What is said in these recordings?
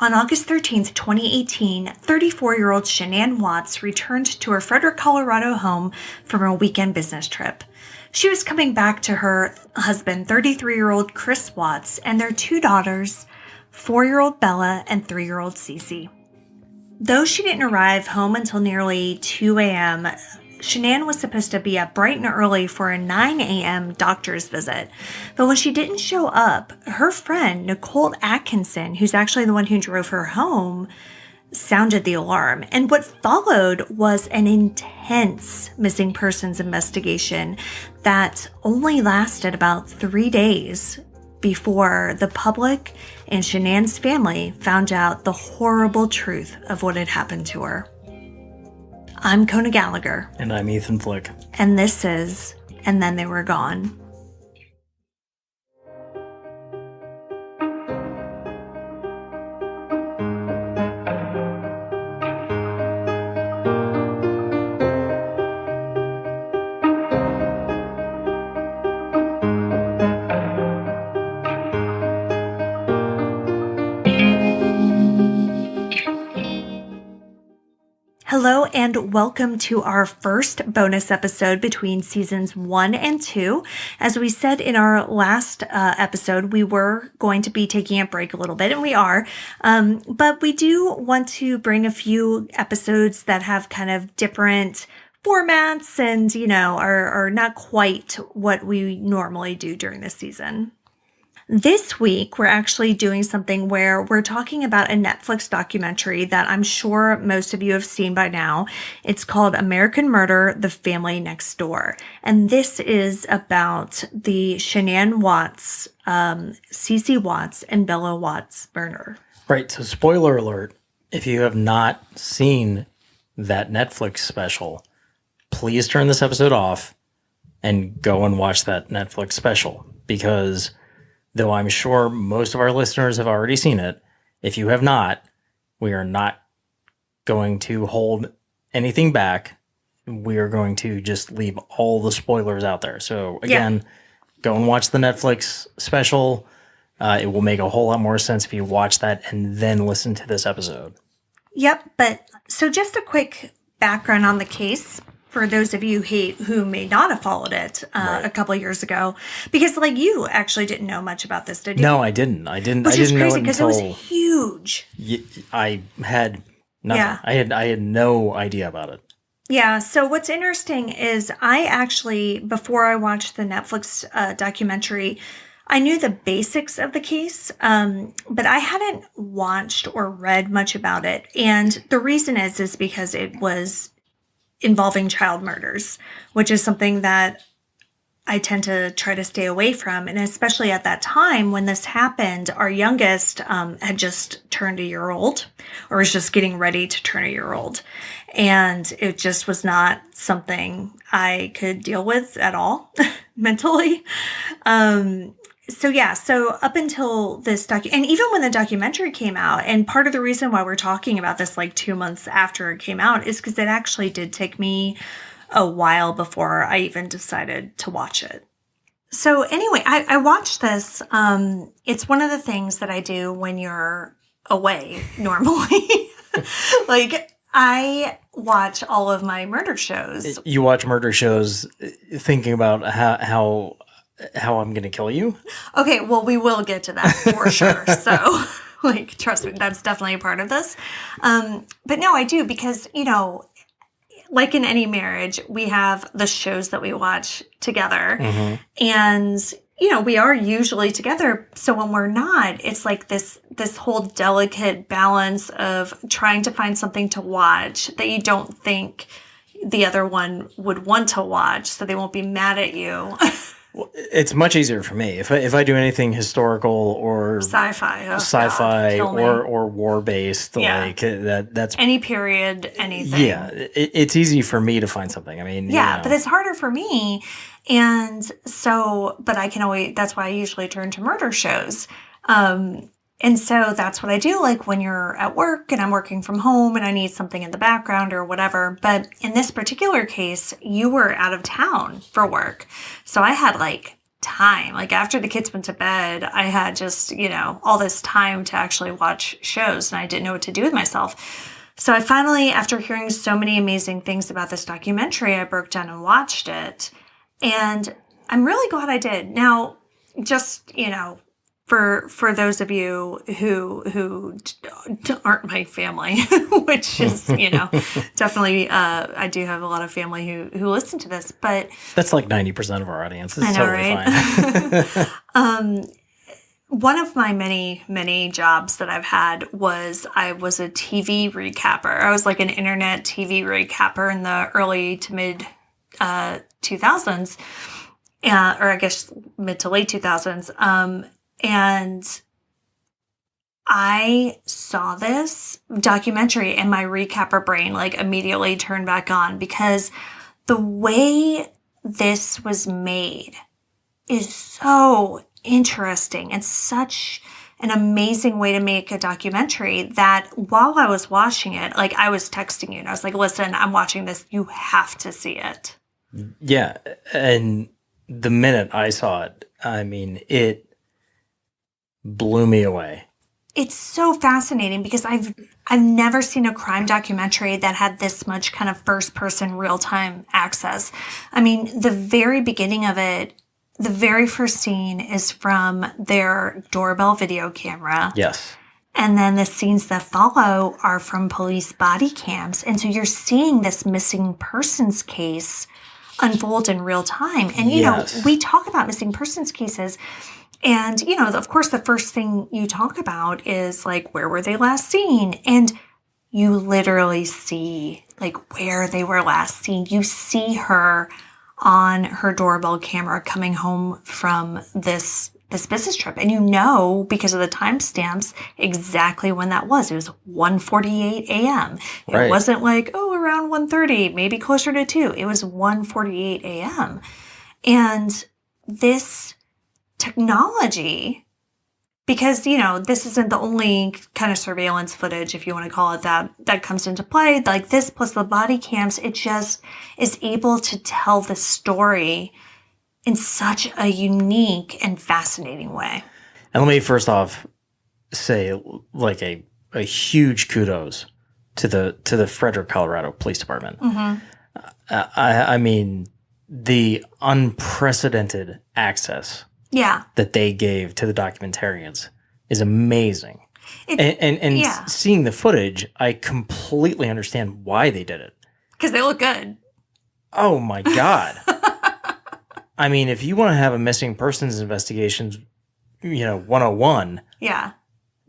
On August 13th, 2018, 34-year-old Shannan Watts returned to her Frederick, Colorado home from a weekend business trip. She was coming back to her husband, 33-year-old Chris Watts, and their two daughters, 4-year-old Bella and 3-year-old Cece. Though she didn't arrive home until nearly 2 a.m., Shannan was supposed to be up bright and early for a 9 a.m. doctor's visit. But when she didn't show up, her friend, Nicole Atkinson, who's actually the one who drove her home, sounded the alarm. And what followed was an intense missing persons investigation that only lasted about 3 days before the public and Shannan's family found out the horrible truth of what had happened to her. I'm Kona Gallagher. And I'm Ethan Flick. And this is And Then They Were Gone. Hello and welcome to our first bonus episode between seasons 1 and 2. As we said in our last episode, we were going to be taking a break a little bit, and we are. But we do want to bring a few episodes that have kind of different formats and, are not quite what we normally do during this season. This week, we're actually doing something where we're talking about a Netflix documentary that I'm sure most of you have seen by now. It's called American Murder: The Family Next Door. And this is about the Shannan Watts, Cece Watts, and Bella Watts murder. Right. So spoiler alert, if you have not seen that Netflix special, please turn this episode off and go and watch that Netflix special, because though I'm sure most of our listeners have already seen it, if you have not, we are not going to hold anything back. We are going to just leave all the spoilers out there. So again, Go and watch the Netflix special. It will make a whole lot more sense if you watch that and then listen to this episode. Yep. But so just a quick background on the case for those of you who may not have followed it a couple of years ago, because you actually didn't know much about this, did you? No, I didn't. Which is crazy because it was huge. I had nothing. Yeah. I had no idea about it. Yeah. So what's interesting is I actually, before I watched the Netflix documentary, I knew the basics of the case, but I hadn't watched or read much about it. And the reason is because it was involving child murders, which is something that I tend to try to stay away from. And especially at that time when this happened, our youngest had just turned a year old, or was just getting ready to turn a year old. And it just was not something I could deal with at all mentally. So up until this and even when the documentary came out, and part of the reason why we're talking about this 2 months after it came out is because it actually did take me a while before I even decided to watch it. So anyway, I watched this. It's one of the things that I do when you're away normally. I watch all of my murder shows. You watch murder shows thinking about how I'm going to kill you? Okay, well, we will get to that for sure. So, trust me, that's definitely a part of this. But no, I do because, like in any marriage, we have the shows that we watch together. Mm-hmm. And, we are usually together. So when we're not, it's this whole delicate balance of trying to find something to watch that you don't think the other one would want to watch so they won't be mad at you. Well, it's much easier for me if I do anything historical or sci-fi or war based, that's any period, anything. Yeah, it's easy for me to find something. I mean, but it's harder for me, and so, but I can always. That's why I usually turn to murder shows. And so that's what I do, when you're at work and I'm working from home and I need something in the background or whatever. But in this particular case, you were out of town for work. So I had time. Like after the kids went to bed, I had just, all this time to actually watch shows, and I didn't know what to do with myself. So I finally, after hearing so many amazing things about this documentary, I broke down and watched it. And I'm really glad I did. Now, just, for those of you who aren't my family, which is, definitely, I do have a lot of family who listen to this, but that's like 90% of our audience. It's I know, totally right? Fine. One of my many, many jobs that I've had was I was a TV recapper. I was like an internet TV recapper in the early to mid 2000s, or I guess mid to late 2000s. And I saw this documentary and my recapper brain like immediately turned back on, because the way this was made is so interesting and such an amazing way to make a documentary that while I was watching it, like I was texting you and I was like, listen, I'm watching this. You have to see it. Yeah. And the minute I saw it, I mean, it blew me away. It's so fascinating because I've never seen a crime documentary that had this much kind of first person real time access. I mean, the very beginning of it, the very first scene is from their doorbell video camera. Yes. And then the scenes that follow are from police body cams. And so you're seeing this missing persons case unfold in real time. And, Yes. we talk about missing persons cases. And, of course, the first thing you talk about is like, where were they last seen? And you literally see like where they were last seen. You see her on her doorbell camera coming home from this business trip. And because of the timestamps, exactly when that was. It was 1:48 a.m. It wasn't like, around 1:30, maybe closer to 2. It was 1:48 a.m. And this technology, because, this isn't the only kind of surveillance footage, if you want to call it that comes into play. Like this plus the body cams, it just is able to tell the story in such a unique and fascinating way. And let me first off say like a huge kudos to the Frederick, Colorado Police Department. Mm-hmm. I mean, the unprecedented access that they gave to the documentarians is amazing. And seeing the footage, I completely understand why they did it. Because they look good. Oh my God. I mean, if you want to have a missing persons investigations, 101. Yeah.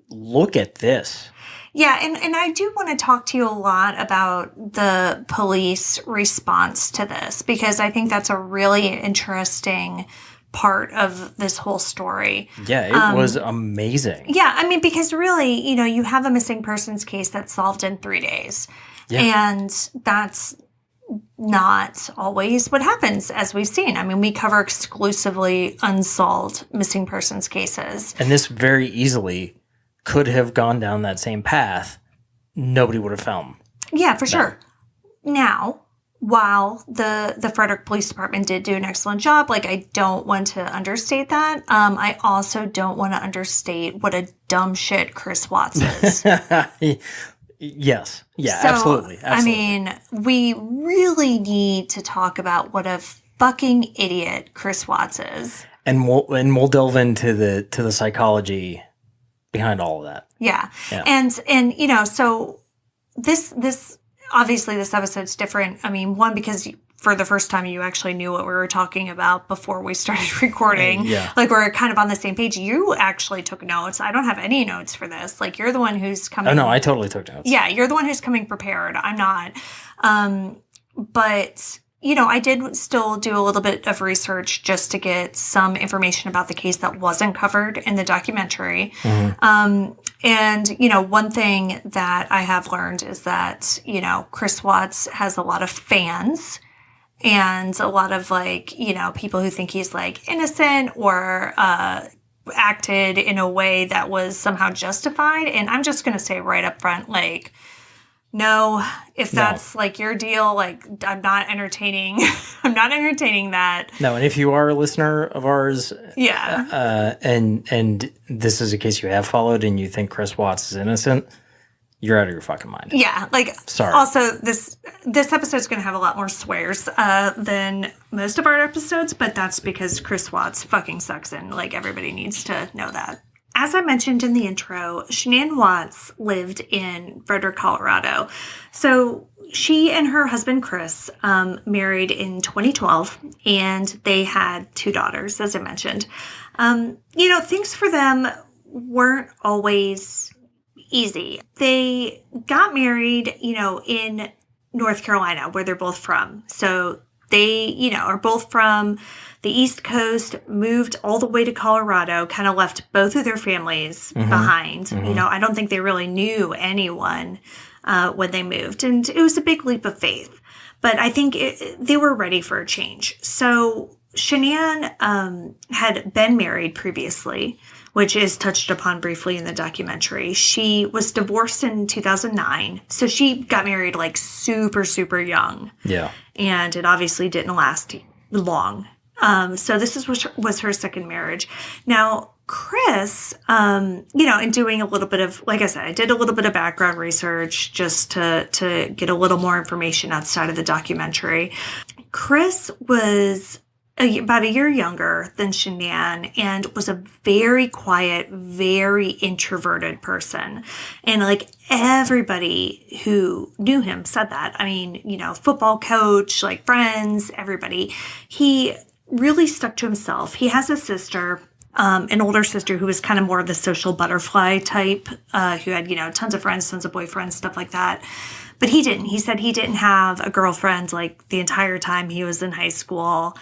Look at this. Yeah, and I do want to talk to you a lot about the police response to this, because I think that's a really interesting part of this whole story. Yeah, it was amazing. Yeah, I mean, because really, you have a missing persons case that's solved in 3 days. Yeah. And that's not always what happens, as we've seen. I mean, we cover exclusively unsolved missing persons cases. And this very easily could have gone down that same path. Nobody would have found them. Yeah, for sure. Now, while the Frederick Police Department did do an excellent job, like, I don't want to understate that. I also don't want to understate what a dumb shit Chris Watts is. Yes. Yeah, so, absolutely. I mean, we really need to talk about what a fucking idiot Chris Watts is. And we'll delve into the psychology behind all of that. Yeah. And so this obviously this episode's different. I mean, one, because for the first time you actually knew what we were talking about before we started recording. Yeah. Like, we're kind of on the same page. You actually took notes. I don't have any notes for this. Like, you're the one who's coming. Oh no, I totally took notes. Yeah, you're the one who's coming prepared. I'm not. But I did still do a little bit of research just to get some information about the case that wasn't covered in the documentary. Mm-hmm. And, one thing that I have learned is that, Chris Watts has a lot of fans and a lot of, like, people who think he's, like, innocent or acted in a way that was somehow justified. And I'm just going to say right up front, like, no, if No. that's like your deal, like I'm not entertaining. I'm not entertaining that. No, and if you are a listener of ours, Yeah. and this is a case you have followed and you think Chris Watts is innocent, you're out of your fucking mind. Yeah, like, Sorry. Also, this episode's going to have a lot more swears than most of our episodes, but that's because Chris Watts fucking sucks, and like everybody needs to know that. As I mentioned in the intro, Shannan Watts lived in Frederick, Colorado. So she and her husband Chris married in 2012, and they had 2 daughters, as I mentioned. Things for them weren't always easy. They got married, in North Carolina, where they're both from. So they, are both from the East Coast, moved all the way to Colorado, kind of left both of their families behind. Mm-hmm. I don't think they really knew anyone when they moved. And it was a big leap of faith. But I think they were ready for a change. So Shannan had been married previously, which is touched upon briefly in the documentary. She was divorced in 2009. So she got married like super, super young. Yeah. And it obviously didn't last long. So this was her second marriage. Now, Chris, in doing a little bit of, like I said, I did a little bit of background research just to get a little more information outside of the documentary. Chris was about a year younger than Shannan and was a very quiet, very introverted person. And like everybody who knew him said that. I mean, football coach, like friends, everybody. He really stuck to himself. He has a sister, an older sister who was kind of more of the social butterfly type, who had, tons of friends, tons of boyfriends, stuff like that. But he didn't. He said he didn't have a girlfriend like the entire time he was in high school.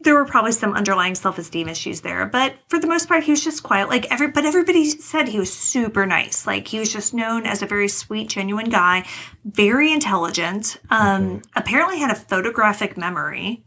There were probably some underlying self-esteem issues there, but for the most part, he was just quiet. But everybody said he was super nice. Like he was just known as a very sweet, genuine guy, very intelligent. Apparently had a photographic memory.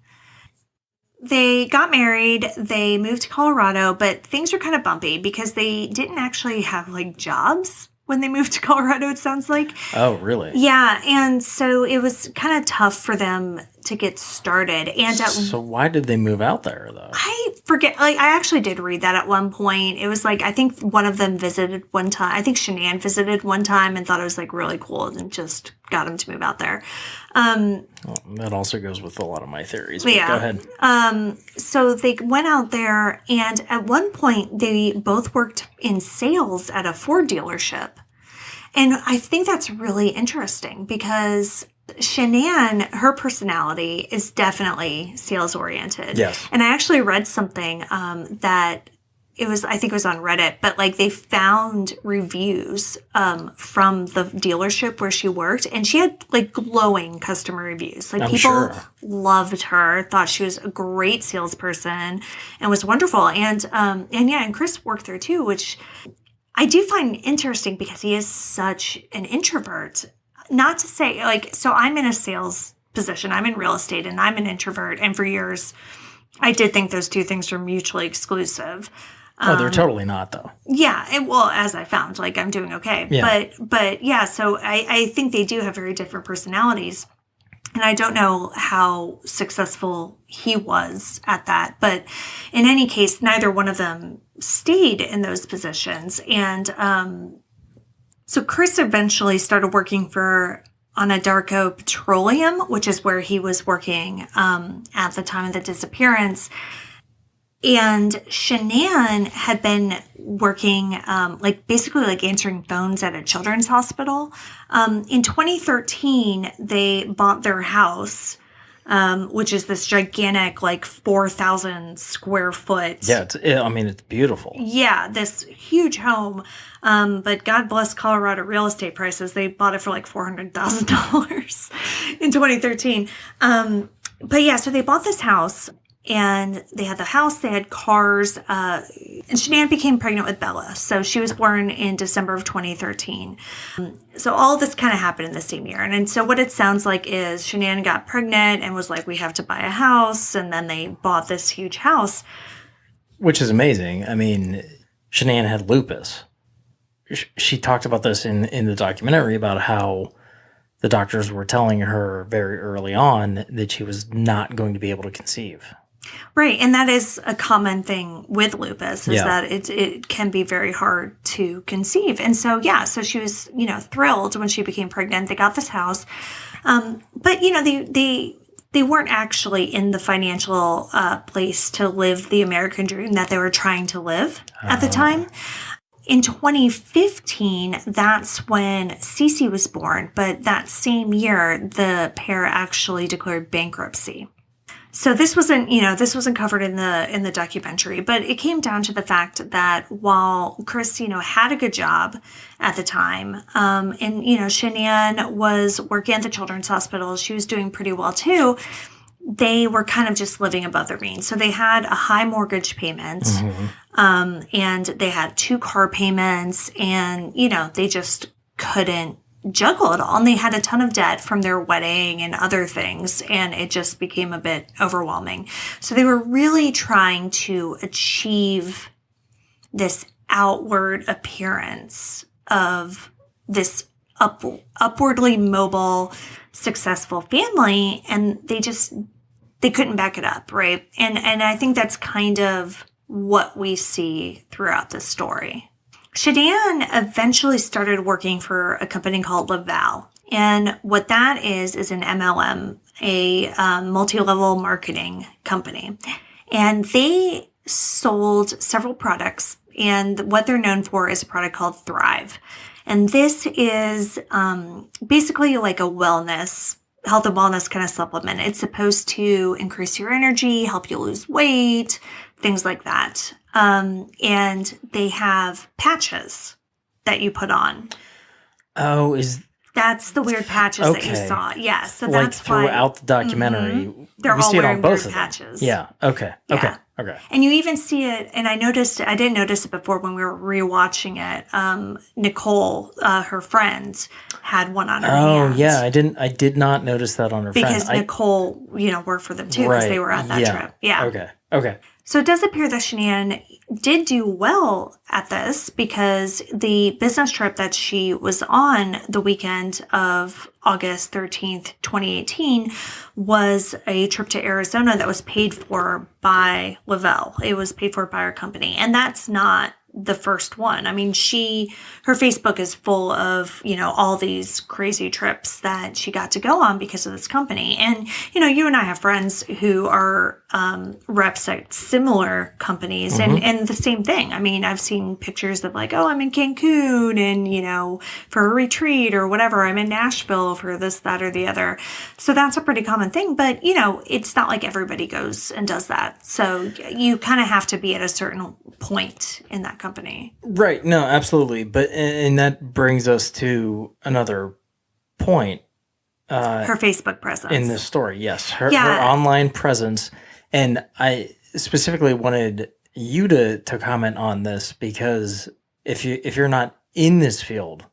They got married. They moved to Colorado, but things were kind of bumpy because they didn't actually have like jobs when they moved to Colorado, it sounds like. Oh, really? Yeah, and so it was kind of tough for them to get started. And so why did they move out there, though? I forget. Like, I actually did read that at one point. It was like, I think one of them visited one time. I think Shannan visited one time and thought it was like really cool and just got him to move out there. Well, that also goes with a lot of my theories. But yeah. Go ahead. So they went out there, and at one point they both worked in sales at a Ford dealership. And I think that's really interesting because Shannan, her personality is definitely sales oriented. Yes. And I actually read something that I think it was on Reddit, but like they found reviews from the dealership where she worked, and she had like glowing customer reviews. Like people loved her, thought she was a great salesperson and was wonderful. And Chris worked there too, which I do find interesting because he is such an introvert. Not to say, like, so I'm in a sales position. I'm in real estate and I'm an introvert. And for years, I did think those two things were mutually exclusive. Oh, they're totally not, though. Yeah. As I found, like, I'm doing okay. Yeah. But yeah, so I think they do have very different personalities. And I don't know how successful he was at that. But in any case, neither one of them stayed in those positions. And so Chris eventually started working for Anadarko Petroleum, which is where he was working at the time of the disappearance. And Shannan had been working, basically answering phones at a children's hospital. In 2013, they bought their house, which is this gigantic, 4,000 square foot. Yeah, it's beautiful. Yeah, this huge home. But God bless Colorado real estate prices. They bought it for $400,000 in 2013. But yeah, so they bought this house. And they had the house, they had cars, and Shannan became pregnant with Bella. So she was born in December of 2013. So all this kind of happened in the same year. And so what it sounds like is Shannan got pregnant and was like, we have to buy a house. And then they bought this huge house. Which is amazing. I mean, Shannan had lupus. She talked about this in the documentary about how the doctors were telling her very early on that she was not going to be able to conceive. Right. And that is a common thing with lupus, is that it can be very hard to conceive. And so, so she was, thrilled when she became pregnant. They got this house. But, they weren't actually in the financial place to live the American dream that they were trying to live at the time. In 2015, that's when Cece was born. But that same year, the pair actually declared bankruptcy. So this wasn't covered in the documentary, but it came down to the fact that while Chris, had a good job at the time, and, Shannan was working at the Children's Hospital, she was doing pretty well too, they were kind of just living above their means. So they had a high mortgage payment, and they had 2 car payments, and, they just couldn't juggle it all. And they had a ton of debt from their wedding and other things, and it just became a bit overwhelming. So they were really trying to achieve this outward appearance of this upwardly mobile, successful family, and they couldn't back it up, right? And I think that's kind of what we see throughout this story. Shannan eventually started working for a company called Laval. And what that is an MLM, a multi-level marketing company. And they sold several products. And what they're known for is a product called Thrive. And this is basically like a health and wellness kind of supplement. It's supposed to increase your energy, help you lose weight, things like that. And they have patches that you put on. Oh, that's the weird patches that you saw? Yeah, so like that's why throughout the documentary, they're we all see it on wearing both weird of patches. them. Yeah. Okay. Yeah. Okay. And you even see it, and I didn't notice it before when we were rewatching it. Nicole, her friend, had one on her hand. Oh, yeah. I did not notice that on her because friend. Nicole, worked for them too, because they were at that trip. Yeah. Okay. So it does appear that Shannan did do well at this, because the business trip that she was on the weekend of August 13th, 2018, was a trip to Arizona that was paid for by Laval. It was paid for by her company. And that's not the first one. I mean, her Facebook is full of, all these crazy trips that she got to go on because of this company. And, you and I have friends who are reps at similar companies, and the same thing. I mean, I've seen pictures of like, oh, I'm in Cancun and, for a retreat or whatever. I'm in Nashville for this, that, or the other. So that's a pretty common thing. But, it's not like everybody goes and does that. So you kind of have to be at a certain point in that company. Right. No, absolutely. But, and that brings us to another point. Her Facebook presence. In this story, yes. Her online presence. And I specifically wanted you to comment on this, because if you're not in this field,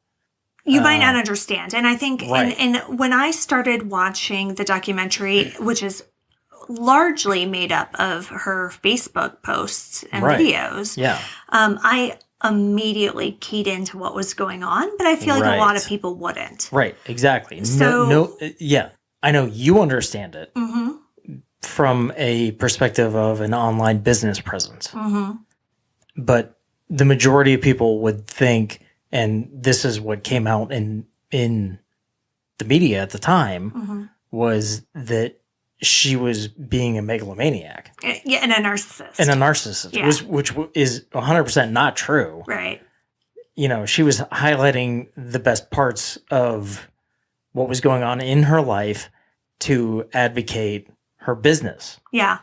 you might not understand. And I think, right. and when I started watching the documentary, which is largely made up of her Facebook posts and videos, I immediately keyed into what was going on, but I feel like a lot of people wouldn't. Right, exactly. So, I know you understand it from a perspective of an online business presence. But the majority of people would think, and this is what came out in the media at the time, was that she was being a megalomaniac. Yeah, and a narcissist. Which is 100% not true. Right. She was highlighting the best parts of what was going on in her life to advocate her business. Yeah.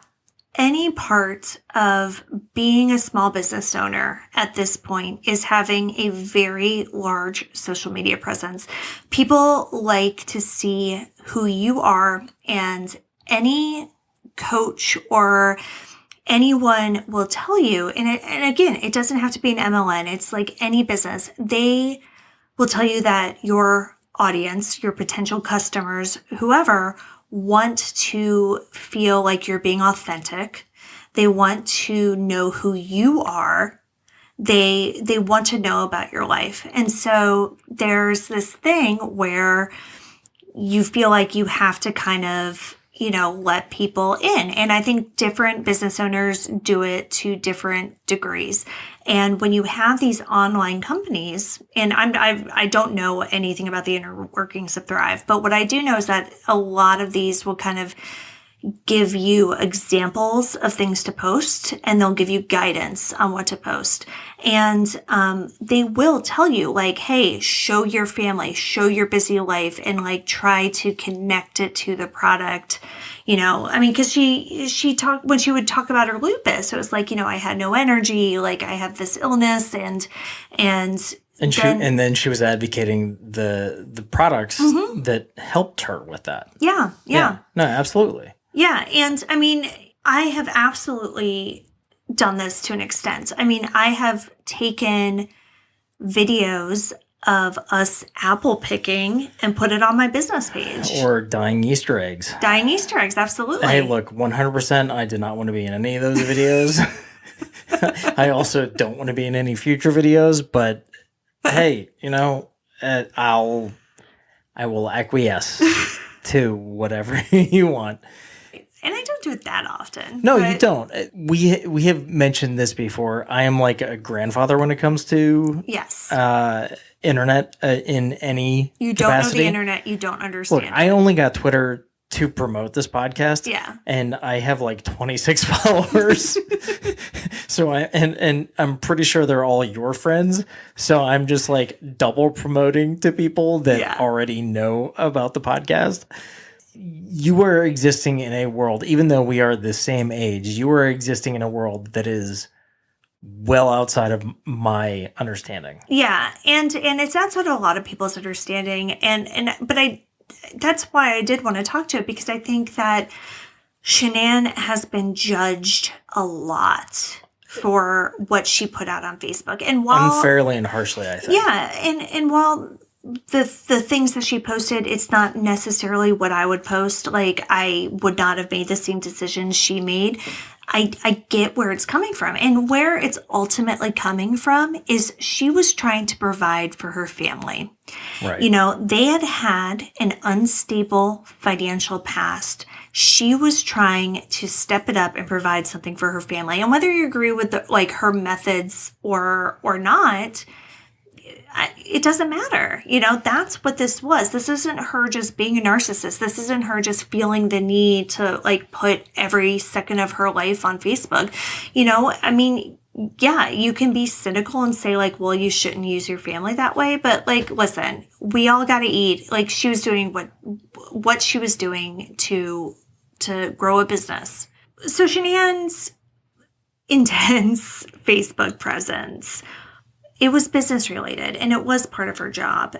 Any part of being a small business owner at this point is having a very large social media presence. People like to see who you are, and any coach or anyone will tell you, and again, it doesn't have to be an MLM. It's like any business. They will tell you that your audience, your potential customers, whoever, want to feel like you're being authentic. They want to know who you are. They want to know about your life. And so there's this thing where you feel like you have to kind of, let people in. And I think different business owners do it to different degrees. And when you have these online companies, and I don't know anything about the inner workings of Thrive, but what I do know is that a lot of these will kind of give you examples of things to post, and they'll give you guidance on what to post. And they will tell you, like, hey, show your family, show your busy life, and like try to connect it to the product. Because she talked, when she would talk about her lupus, it was like, I had no energy, like I have this illness, and then she was advocating the products that helped her with that. Yeah. No, absolutely. Yeah. And I have absolutely done this to an extent. I have taken videos of us apple picking and put it on my business page. Or dyeing Easter eggs. Dyeing Easter eggs, absolutely. Hey, look, 100%, I did not want to be in any of those videos. I also don't want to be in any future videos, but hey, I will acquiesce to whatever you want. And I don't do it that often. No, you don't. We have mentioned this before. I am like a grandfather when it comes to internet in any You don't capacity. know the internet. You don't understand. Look, I only got Twitter to promote this podcast. Yeah. And I have like 26 followers. So and I'm pretty sure they're all your friends. So I'm just like double promoting to people that already know about the podcast. You are existing in a world, even though we are the same age, you are existing in a world that is well outside of my understanding. Yeah. And it's outside of a lot of people's understanding. But that's why I did want to talk to it, because I think that Shannan has been judged a lot for what she put out on Facebook. And while unfairly and harshly, I think. Yeah. And while the things that she posted, it's not necessarily what I would post. Like, I would not have made the same decisions she made. I get where it's coming from. And where it's ultimately coming from is she was trying to provide for her family. Right. They had an unstable financial past. She was trying to step it up and provide something for her family. And whether you agree with her methods or not, it doesn't matter. That's what this was. This isn't her just being a narcissist. This isn't her just feeling the need to put every second of her life on Facebook. Yeah, you can be cynical and say well, you shouldn't use your family that way. But listen, we all got to eat. She was doing what she was doing to grow a business. So Shannan's intense Facebook presence, it was business related, and it was part of her job.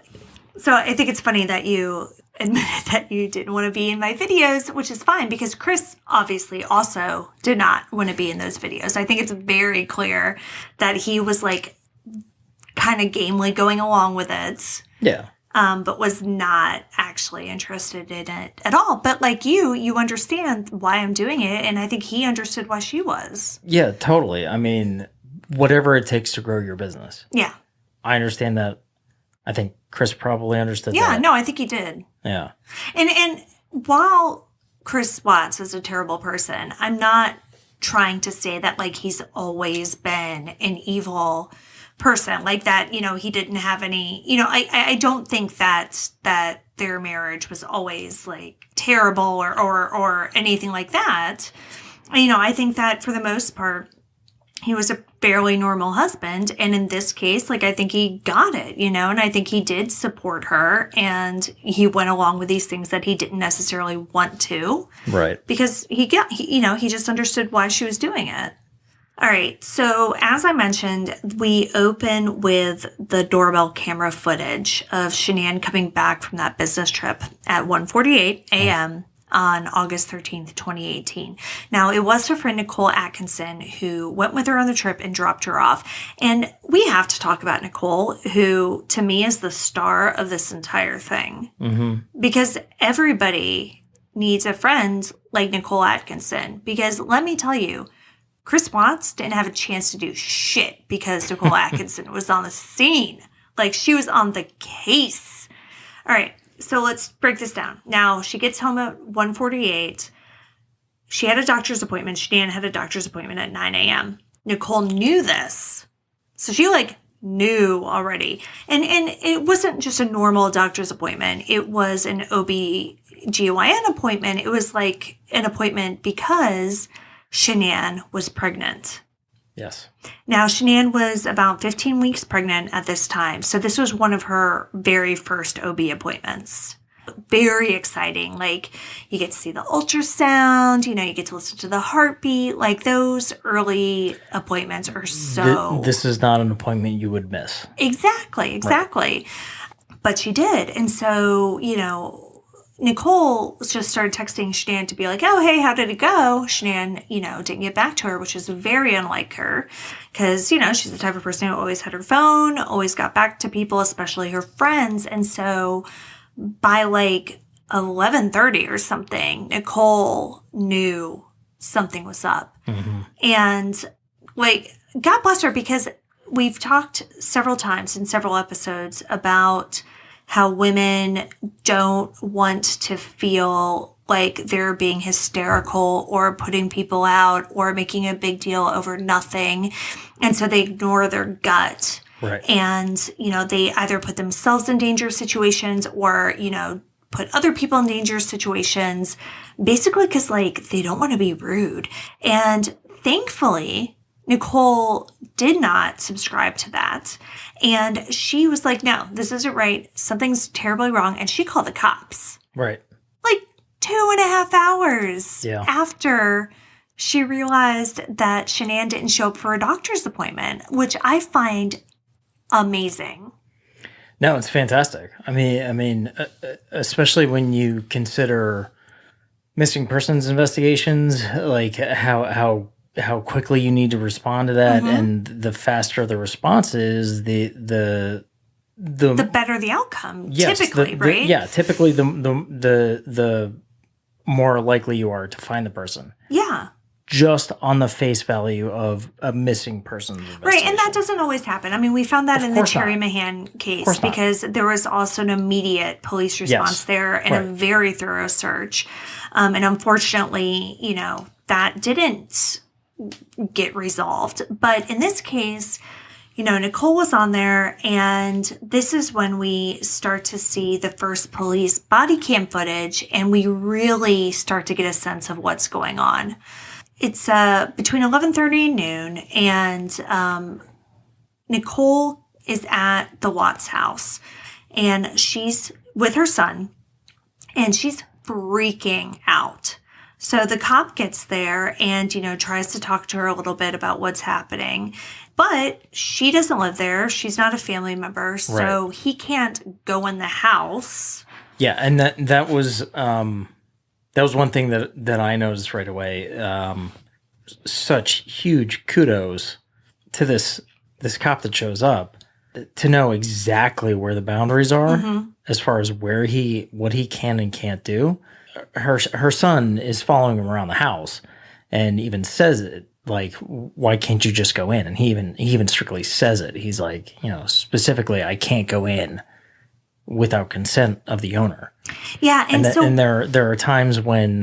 So I think it's funny that you admitted that you didn't want to be in my videos, which is fine, because Chris obviously also did not want to be in those videos. I think it's very clear that he was kind of gamely going along with it. Yeah. But was not actually interested in it at all. But you understand why I'm doing it, and I think he understood why she was. Yeah, totally. Whatever it takes to grow your business. Yeah. I understand that. I think Chris probably understood that. Yeah, no, I think he did. Yeah. And while Chris Watts is a terrible person, I'm not trying to say that he's always been an evil person, that, he didn't have any, I don't think that their marriage was always terrible or anything like that. I think that for the most part, he was a fairly normal husband. And in this case, I think he got it, and I think he did support her, and he went along with these things that he didn't necessarily want to. Right. Because he just understood why she was doing it. All right. So as I mentioned, we open with the doorbell camera footage of Shannan coming back from that business trip at 1:48 a.m. on August 13th, 2018. Now, it was her friend Nicole Atkinson who went with her on the trip and dropped her off. And we have to talk about Nicole, who to me is the star of this entire thing. Mm-hmm. Because everybody needs a friend like Nicole Atkinson. Because let me tell you, Chris Watts didn't have a chance to do shit because Nicole Atkinson was on the scene. She was on the case. All right. So let's break this down. Now, she gets home at 1:48. She had a doctor's appointment. Shannan had a doctor's appointment at 9 a.m. Nicole knew this. So she knew already. And it wasn't just a normal doctor's appointment. It was an OB-GYN appointment. It was an appointment because Shannan was pregnant. Yes. Now, Shannan was about 15 weeks pregnant at this time. So this was one of her very first OB appointments. Very exciting. You get to see the ultrasound, you get to listen to the heartbeat. Those early appointments are so... This is not an appointment you would miss. Exactly. Right. But she did. And so, Nicole just started texting Shannan to be like, oh, hey, how did it go? Shannan, didn't get back to her, which is very unlike her because, she's the type of person who always had her phone, always got back to people, especially her friends. And so by 11:30 or something, Nicole knew something was up. Mm-hmm. And God bless her, because we've talked several times in several episodes about how women don't want to feel like they're being hysterical or putting people out or making a big deal over nothing. And so they ignore their gut. Right. And, they either put themselves in dangerous situations or, put other people in dangerous situations, basically because, they don't want to be rude. And thankfully, Nicole did not subscribe to that. And she was like, no, this isn't right. Something's terribly wrong. And she called the cops. Right. 2.5 hours Yeah. after she realized that Shannan didn't show up for a doctor's appointment, which I find amazing. No, it's fantastic. I mean, especially when you consider missing persons investigations, how quickly you need to respond to that, mm-hmm. and the faster the response is, the better the outcome. Yes, typically, right? Typically the more likely you are to find the person. Yeah. Just on the face value of a missing person investigation. Right, and that doesn't always happen. I mean, we found that in the Terry Mahan case because there was also an immediate police response there and a very thorough search. And unfortunately, that didn't get resolved. But in this case, Nicole was on there, and this is when we start to see the first police body cam footage, and we really start to get a sense of what's going on. It's between 11:30 and noon, and Nicole is at the Watts house, and she's with her son, and she's freaking out. So the cop gets there and, tries to talk to her a little bit about what's happening. But she doesn't live there. She's not a family member. So he can't go in the house. Yeah, and that was one thing that I noticed right away. Such huge kudos to this cop that shows up to know exactly where the boundaries are, mm-hmm. as far as what he can and can't do. Her son is following him around the house and even says it, why can't you just go in? And he even strictly says it. He's like, specifically, I can't go in without consent of the owner. Yeah, and there are times when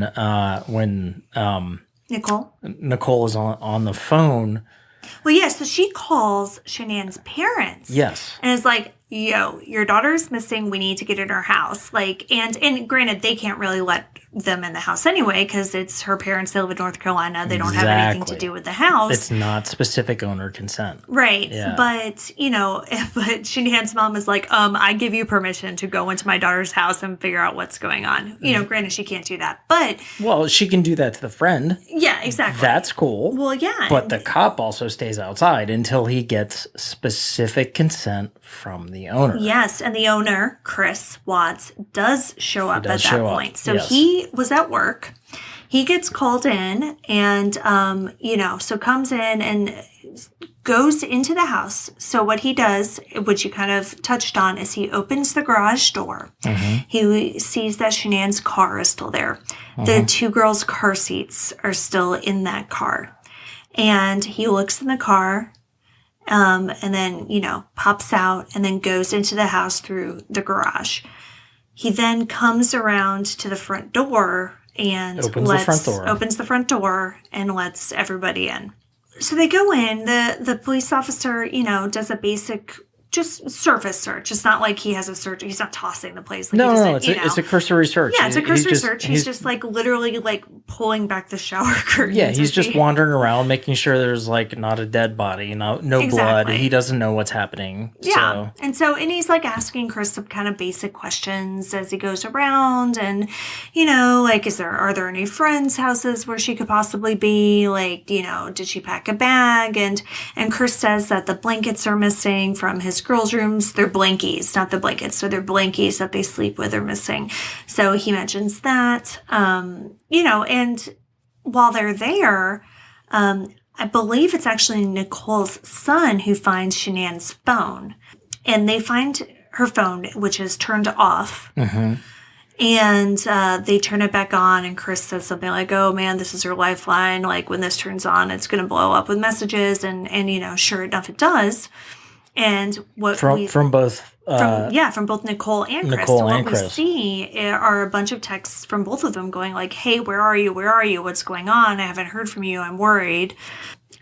Nicole is on the phone. Well, yeah, so she calls Shannan's parents. Yes. And is like, yo, your daughter's missing. We need to get in her house. And granted, they can't really let them in the house anyway because it's her parents. They live in North Carolina. They don't have anything to do with the house. It's not specific owner consent. Right. Yeah. But Shannan's mom is like, I give you permission to go into my daughter's house and figure out what's going on. Granted, she can't do that. But well, she can do that to the friend. Yeah, exactly. That's cool. Well, yeah. But the cop also stays outside until he gets specific consent from the owner. Yes, and the owner, Chris Watts, does show up at that point. So he was at work. He gets called in and, so comes in and goes into the house. So what he does, which you kind of touched on, is he opens the garage door. Mm-hmm. He sees that Shannan's car is still there. Mm-hmm. The two girls' car seats are still in that car. And he looks in the car, and then, pops out and then goes into the house through the garage. He then comes around to the front door and opens the front door and lets everybody in. So they go in. The police officer, does a basic just surface search. It's not like he has a search. He's not tossing the place. Like no. It's a cursory search. Yeah, it's a cursory search. He's just like literally like pulling back the shower curtain. Yeah, he's just wandering around, making sure there's like not a dead body, no blood. He doesn't know what's happening. Yeah, and he's like asking Chris some kind of basic questions as he goes around, and like, are there any friends' houses where she could possibly be? Like, did she pack a bag? And Chris says that the blankets are missing from his girls' rooms. They're blankies, not the blankets. So they're blankies that they sleep with are missing. So he mentions that, and while they're there, I believe it's actually Nicole's son who finds Shannan's phone, and they find her phone, which is turned off. Mm-hmm. And they turn it back on, and Chris says something like, "Oh man, this is her lifeline. Like, when this turns on, it's going to blow up with messages." And sure enough, it does. And what from both Nicole and Chris. So what we see are a bunch of texts from both of them going like, "Hey, where are you? Where are you? What's going on? I haven't heard from you. I'm worried."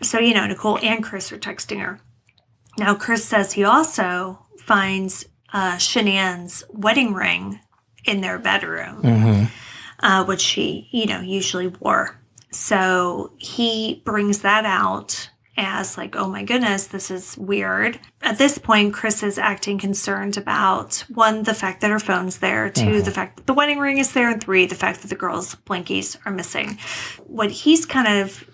So, Nicole and Chris are texting her. Now, Chris says he also finds Shannan's wedding ring in their bedroom, which she, usually wore. So he brings that out as like, oh my goodness, this is weird. At this point, Chris is acting concerned about, 1, the fact that her phone's there, 2, the fact that the wedding ring is there, and 3, the fact that the girls' blankies are missing. What he's kind of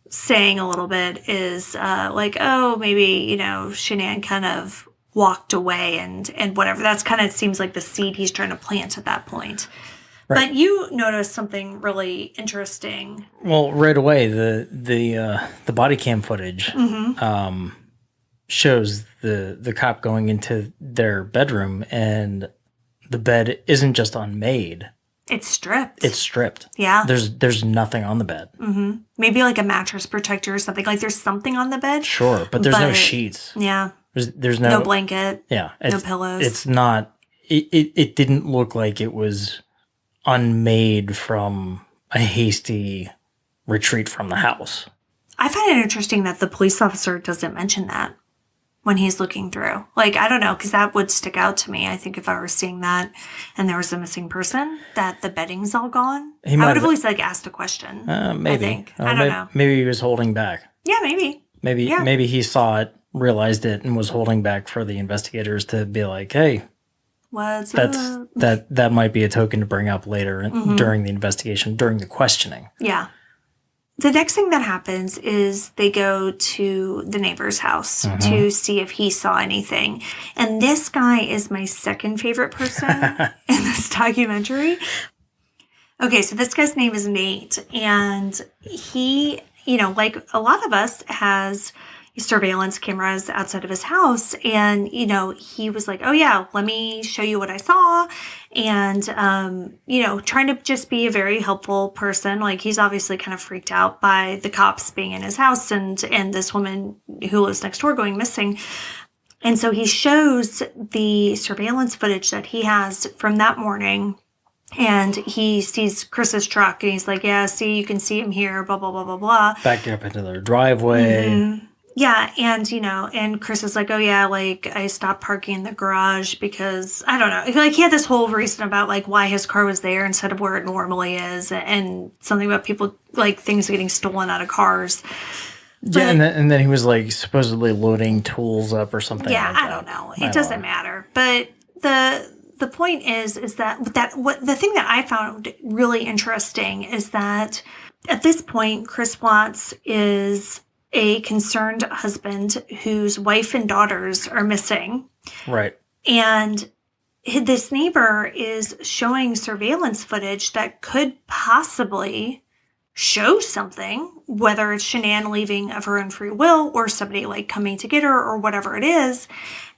saying a little bit is like, oh, maybe, Shannan kind of walked away and whatever. That's kind of seems like the seed he's trying to plant at that point. Right. But you noticed something really interesting. Well, right away, the body cam footage shows the cop going into their bedroom, and the bed isn't just unmade. It's stripped. It's stripped. Yeah. There's nothing on the bed. Mm-hmm. Maybe like a mattress protector or something. Like there's something on the bed. Sure, but there's no sheets. Yeah. There's no blanket. Yeah. No pillows. It's not. It didn't look like it was unmade from a hasty retreat from the house. I find it interesting that the police officer doesn't mention that when he's looking through. Like, I don't know, because that would stick out to me. I think if I were seeing that and there was a missing person, that the bedding's all gone, I would have at least asked a question. Maybe. I think. I don't know. Maybe he was holding back. Yeah, maybe. Maybe he saw it, realized it, and was holding back for the investigators to be like, hey, what's up? That might be a token to bring up later during the investigation, during the questioning. Yeah. The next thing that happens is they go to the neighbor's house to see if he saw anything. And this guy is my second favorite person in this documentary. Okay, so this guy's name is Nate. And he, like a lot of us, has surveillance cameras outside of his house. And, he was like, oh yeah, let me show you what I saw. And, trying to just be a very helpful person. Like, he's obviously kind of freaked out by the cops being in his house and this woman who lives next door going missing. And so he shows the surveillance footage that he has from that morning. And he sees Chris's truck and he's like, yeah, see, you can see him here, blah, blah, blah, blah, blah. Backing up into their driveway. Mm-hmm. Yeah, and, and Chris is like, oh, yeah, like, I stopped parking in the garage because, I don't know. Like, he had this whole reason about, like, why his car was there instead of where it normally is, and something about people, like, things getting stolen out of cars. But, yeah, and then he was, like, supposedly loading tools up or something yeah, like that. I don't know. It doesn't matter. But the point is that the thing that I found really interesting is that at this point, Chris Watts is a concerned husband whose wife and daughters are missing. Right. And this neighbor is showing surveillance footage that could possibly show something, whether it's Shannan leaving of her own free will or somebody like coming to get her or whatever it is.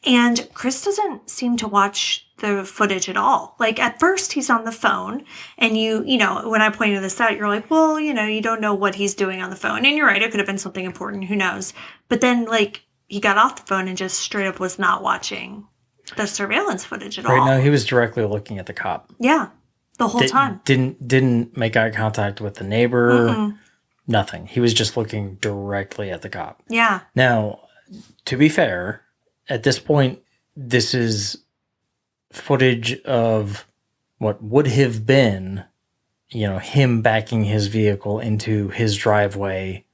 And Chris doesn't seem to watch the footage at all. Like, at first he's on the phone and when I pointed this out, you're like, well, you don't know what he's doing on the phone. And you're right. It could have been something important. Who knows? But then, like, he got off the phone and just straight up was not watching the surveillance footage at Right all. now, he was directly looking at the cop. Yeah, the whole time. Didn't make eye contact with the neighbor. Nothing. He was just looking directly at the cop. Yeah. Now, to be fair, at this point, this is footage of what would have been, him backing his vehicle into his driveway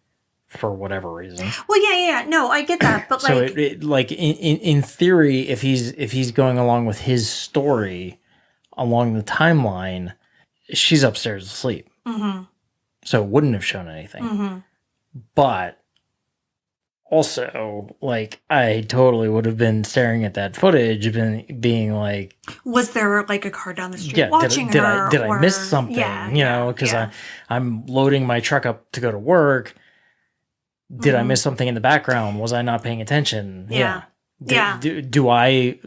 for whatever reason. Well, yeah. No, I get that, but so in theory, if he's going along with his story along the timeline, she's upstairs asleep. Mm-hmm. So it wouldn't have shown anything. Mm-hmm. But also, I totally would have been staring at that footage, being like, was there a car down the street watching her? Did I miss something? Because I'm loading my truck up to go to work. Did I miss something in the background? Was I not paying attention? Yeah. Do I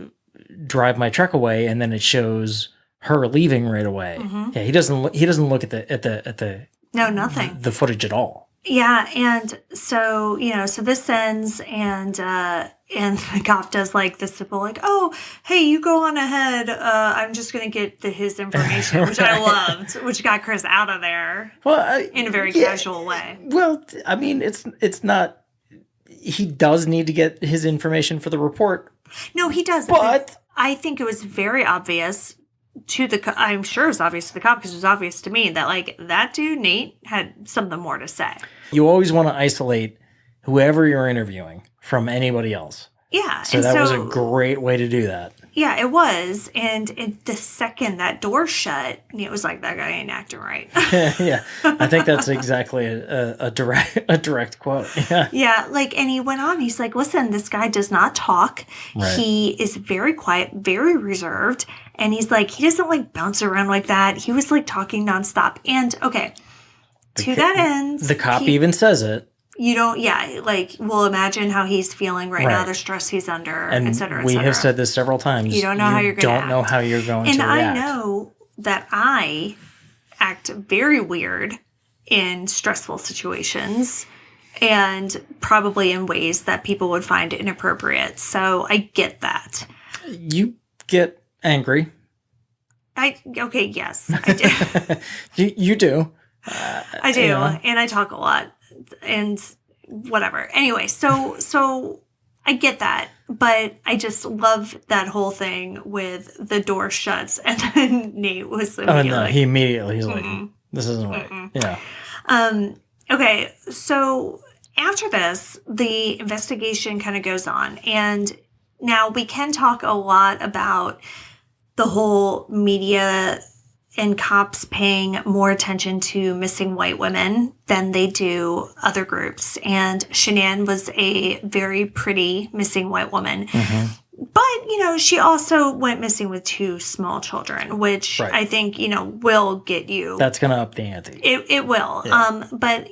drive my truck away and then it shows her leaving right away? Mm-hmm. Yeah, he doesn't look at the no, nothing. The footage at all. Yeah, and so so this ends, and the cop does this simple oh, hey, you go on ahead. I'm just gonna get his information, which I loved, which got Chris out of there. Well, in a very casual way. Well, I mean, it's not. He does need to get his information for the report. No, he does. But I think it was very obvious to I'm sure it was obvious to the cop, because it was obvious to me that that dude Nate had something more to say. You always want to isolate whoever you're interviewing from anybody else. Yeah. So that was a great way to do that. Yeah, it was. And the second that door shut, it was like, that guy ain't acting right. Yeah. I think that's exactly a direct quote. Yeah. Yeah. And he went on, he's like, listen, this guy does not talk. Right. He is very quiet, very reserved. And he's like, he doesn't bounce around like that. He was talking nonstop. And okay, that end. The cop even says it. You don't, we'll imagine how he's feeling right now, the stress he's under, et cetera, et we cetera. have said this several times. You don't know how you're going to act. Don't know how you're going to react. And I know that I act very weird in stressful situations, and probably in ways that people would find inappropriate. So I get that. You get angry. Yes, I do. you do. I do, and I talk a lot. And whatever. Anyway, so I get that, but I just love that whole thing with the door shuts, and then Nate was immediately he's like, this isn't right. Yeah. Okay, so after this, the investigation kind of goes on, and now we can talk a lot about the whole media and cops paying more attention to missing white women than they do other groups. And Shannan was a very pretty missing white woman. Mm-hmm. But, she also went missing with 2 small children, which I think, will get you. That's going to up the ante. It will. Yeah. But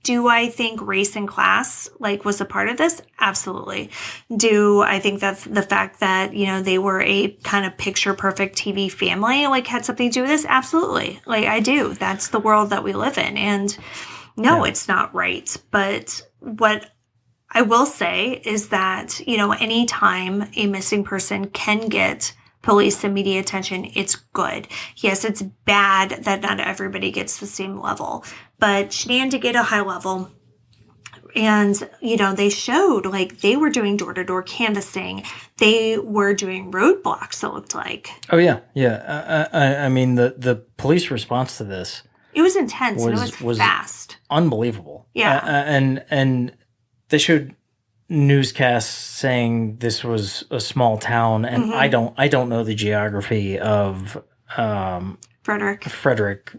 do I think race and class, was a part of this? Absolutely. Do I think that the fact that, they were a kind of picture perfect TV family, had something to do with this? Absolutely. I do. That's the world that we live in. And no, it's not right. But what I will say is that, anytime a missing person can get police and media attention, it's good. Yes, it's bad that not everybody gets the same level, but Shannan did get a high level. And, they showed they were doing door-to-door canvassing. They were doing roadblocks, it looked like. Oh, yeah. Yeah. I mean, the police response to this. It was intense and it was fast. Unbelievable. Yeah. And they showed newscasts saying this was a small town, and I don't know the geography of Frederick,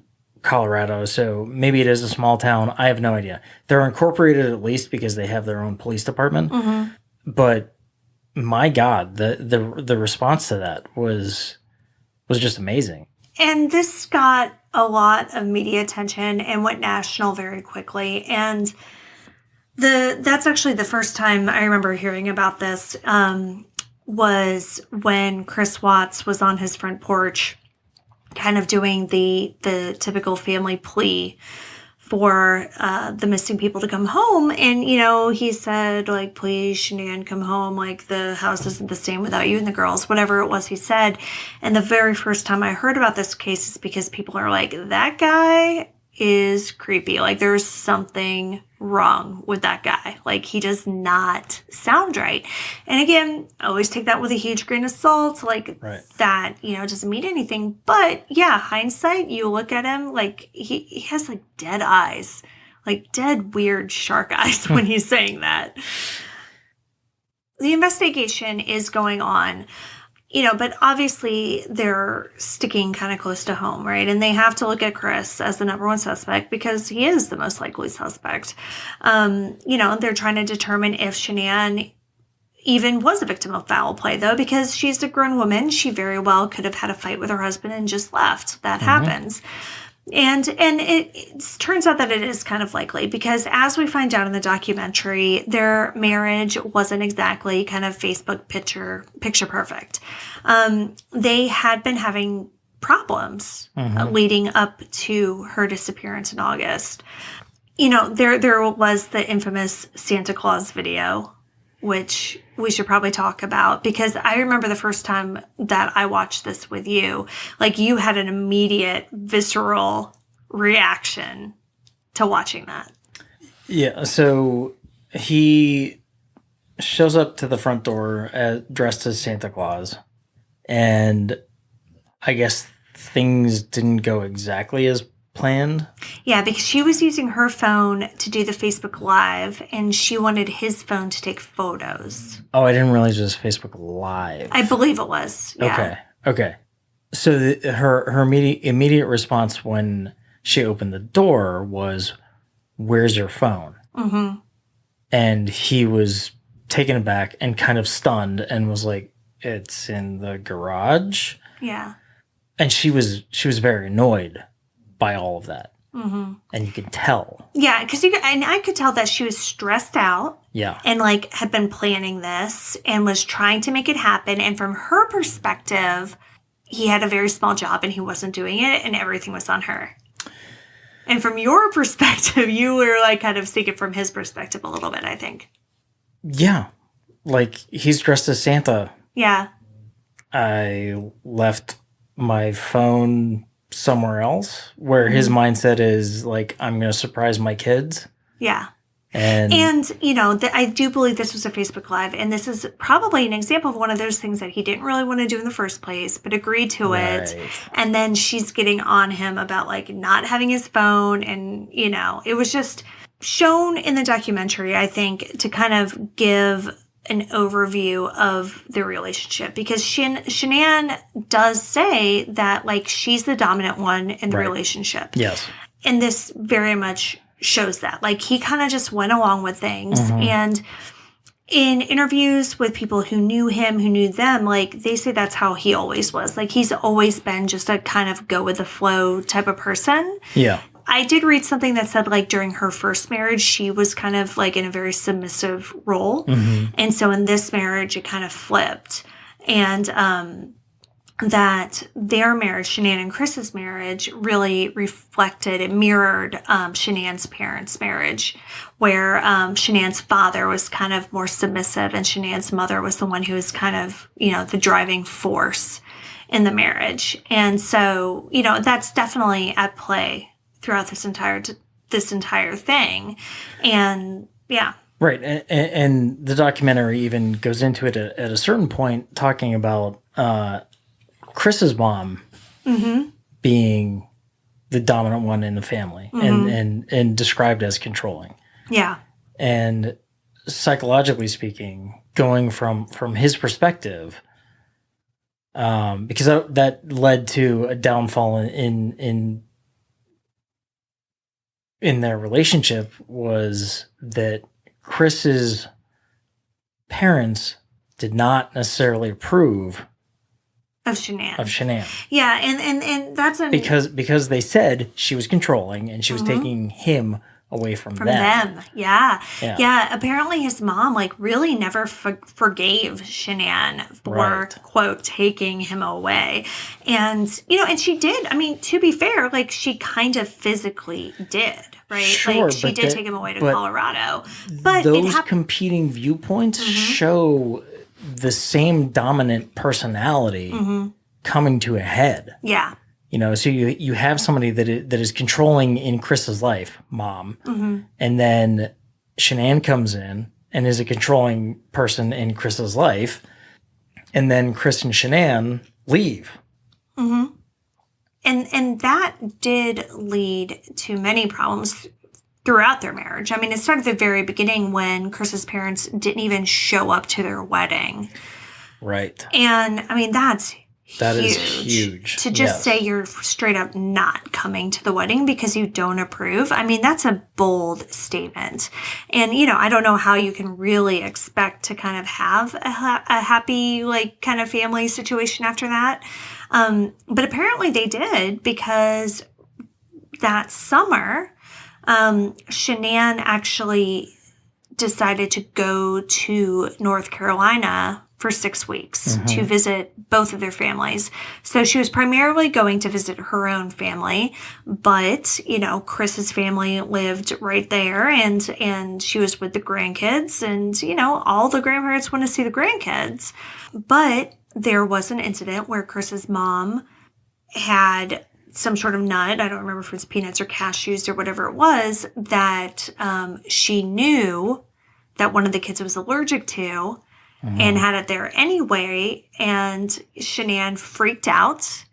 Colorado, so maybe it is a small town. I have no idea. They're incorporated at least because they have their own police department. Mm-hmm. But my God, the response to that was just amazing. And this got a lot of media attention and went national very quickly. And that's actually the first time I remember hearing about this, was when Chris Watts was on his front porch kind of doing the typical family plea for the missing people to come home. And, you know, he said, like, please, Shannan, come home. Like, the house isn't the same without you and the girls, whatever it was he said. And the very first time I heard about this case is because people are like, that guy is creepy. Like, there's something wrong with that guy. Like, he does not sound right. And again, I always take that with a huge grain of salt. Like, that, you know, doesn't mean anything. But yeah, hindsight, you look at him, like, he has like dead eyes, like dead, weird shark eyes when he's saying that. The investigation is going on. You know, but obviously they're sticking kind of close to home, right? And they have to look at Chris as the number one suspect because he is the most likely suspect. You know, they're trying to determine if Shannan even was a victim of foul play, though, because she's a grown woman. She very well could have had a fight with her husband and just left. That happens. And it turns out that it is kind of likely because as we find out in the documentary, their marriage wasn't exactly kind of Facebook picture perfect. They had been having problems leading up to her disappearance in August. You know, there was the infamous Santa Claus video, which we should probably talk about because I remember the first time that I watched this with you, like you had an immediate visceral reaction to watching that. Yeah. So he shows up to the front door dressed as Santa Claus, and I guess things didn't go exactly as planned. Yeah, because she was using her phone to do the Facebook Live, and she wanted his phone to take photos. Oh, I didn't realize it was Facebook Live. I believe it was. Yeah. Okay. So her immediate response when she opened the door was, "Where's your phone?" Mm-hmm. And he was taken aback and kind of stunned, and was like, "It's in the garage." Yeah. And she was very annoyed by all of that. Mm-hmm. And you could tell. Yeah, because I could tell that she was stressed out. Yeah. And like had been planning this and was trying to make it happen. And from her perspective, he had a very small job and he wasn't doing it and everything was on her. And from your perspective, you were like kind of seeing it from his perspective a little bit, I think. Yeah. Like he's dressed as Santa. Yeah. I left my phone somewhere else where his mindset is like, I'm going to surprise my kids. Yeah. And you know, I do believe this was a Facebook Live, and this is probably an example of one of those things that he didn't really want to do in the first place, but agreed to it. And then she's getting on him about like not having his phone. And, you know, it was just shown in the documentary, I think, to kind of give an overview of the relationship, because Shannan does say that like she's the dominant one in the relationship. Yes. And this very much shows that. Like he kind of just went along with things. And in interviews with people who knew him, who knew them, like they say that's how he always was. Like he's always been just a kind of go with the flow type of person. Yeah. I did read something that said, like, during her first marriage, she was kind of, like, in a very submissive role. And so in this marriage, it kind of flipped. And that their marriage, Shannan and Chris's marriage, really reflected and mirrored Shannan's parents' marriage, where Shannan's father was kind of more submissive and Shannan's mother was the one who was kind of, you know, the driving force in the marriage. And so, you know, that's definitely at play throughout this entire thing. And yeah. Right. And the documentary even goes into it at a certain point, talking about Chris's mom being the dominant one in the family and described as controlling. Yeah. And psychologically speaking, going from his perspective, because that led to a downfall in their relationship, was that Chris's parents did not necessarily approve of Shannan. Yeah, and that's because they said she was controlling and she was taking him away from them. Yeah. Yeah. Yeah. Apparently his mom, like, really never forgave Shannan for, Right. quote, taking him away. And, you know, and she did. I mean, to be fair, like, she kind of physically did, right? Sure, like, she but did take him away to but Colorado. But those competing viewpoints show the same dominant personality coming to a head. Yeah. You know, so you have somebody that is controlling in Chris's life, mom, and then Shannan comes in and is a controlling person in Chris's life, and then Chris and Shannan leave. And that did lead to many problems throughout their marriage. I mean, it started at the very beginning when Chris's parents didn't even show up to their wedding. Right. And I mean, that is huge. To just say you're straight up not coming to the wedding because you don't approve. I mean, that's a bold statement. And, you know, I don't know how you can really expect to kind of have a happy, like, kind of family situation after that. But apparently they did, because that summer, Shannan actually decided to go to North Carolina for 6 weeks to visit both of their families. So she was primarily going to visit her own family, but, you know, Chris's family lived right there, and she was with the grandkids, and, you know, all the grandparents want to see the grandkids. But there was an incident where Chris's mom had some sort of nut, I don't remember if it was peanuts or cashews or whatever it was, that she knew that one of the kids was allergic to, and had it there anyway. And Shannan freaked out